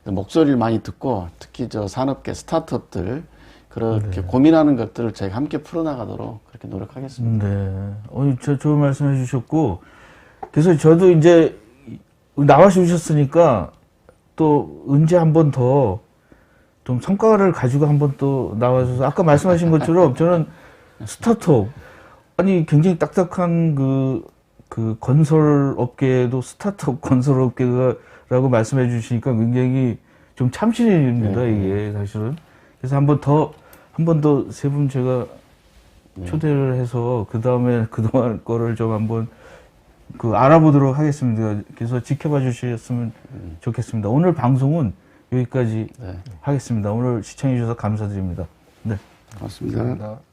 목소리를 많이 듣고 특히 저 산업계 스타트업들 그렇게 고민하는 것들을 저희가 함께 풀어나가도록 그렇게 노력하겠습니다. 네. 좋은 말씀 해주셨고, 그래서 저도 이제 나와주셨으니까 또 언제 한 번 더 좀 성과를 가지고 한 번 또 나와줘서 아까 말씀하신 것처럼 저는 스타트업, 아니 굉장히 딱딱한 그 건설 업계도 스타트업 건설 업계라고 말씀해 주시니까 굉장히 좀 참신입니다, 이게 사실은. 그래서 한 번 더 세 분 제가 초대를 해서 그다음에 그동안 거를 좀 한번 알아보도록 하겠습니다. 그래서 지켜봐 주셨으면 좋겠습니다. 오늘 방송은 여기까지 하겠습니다. 오늘 시청해 주셔서 감사드립니다. 네. 고맙습니다. 감사합니다.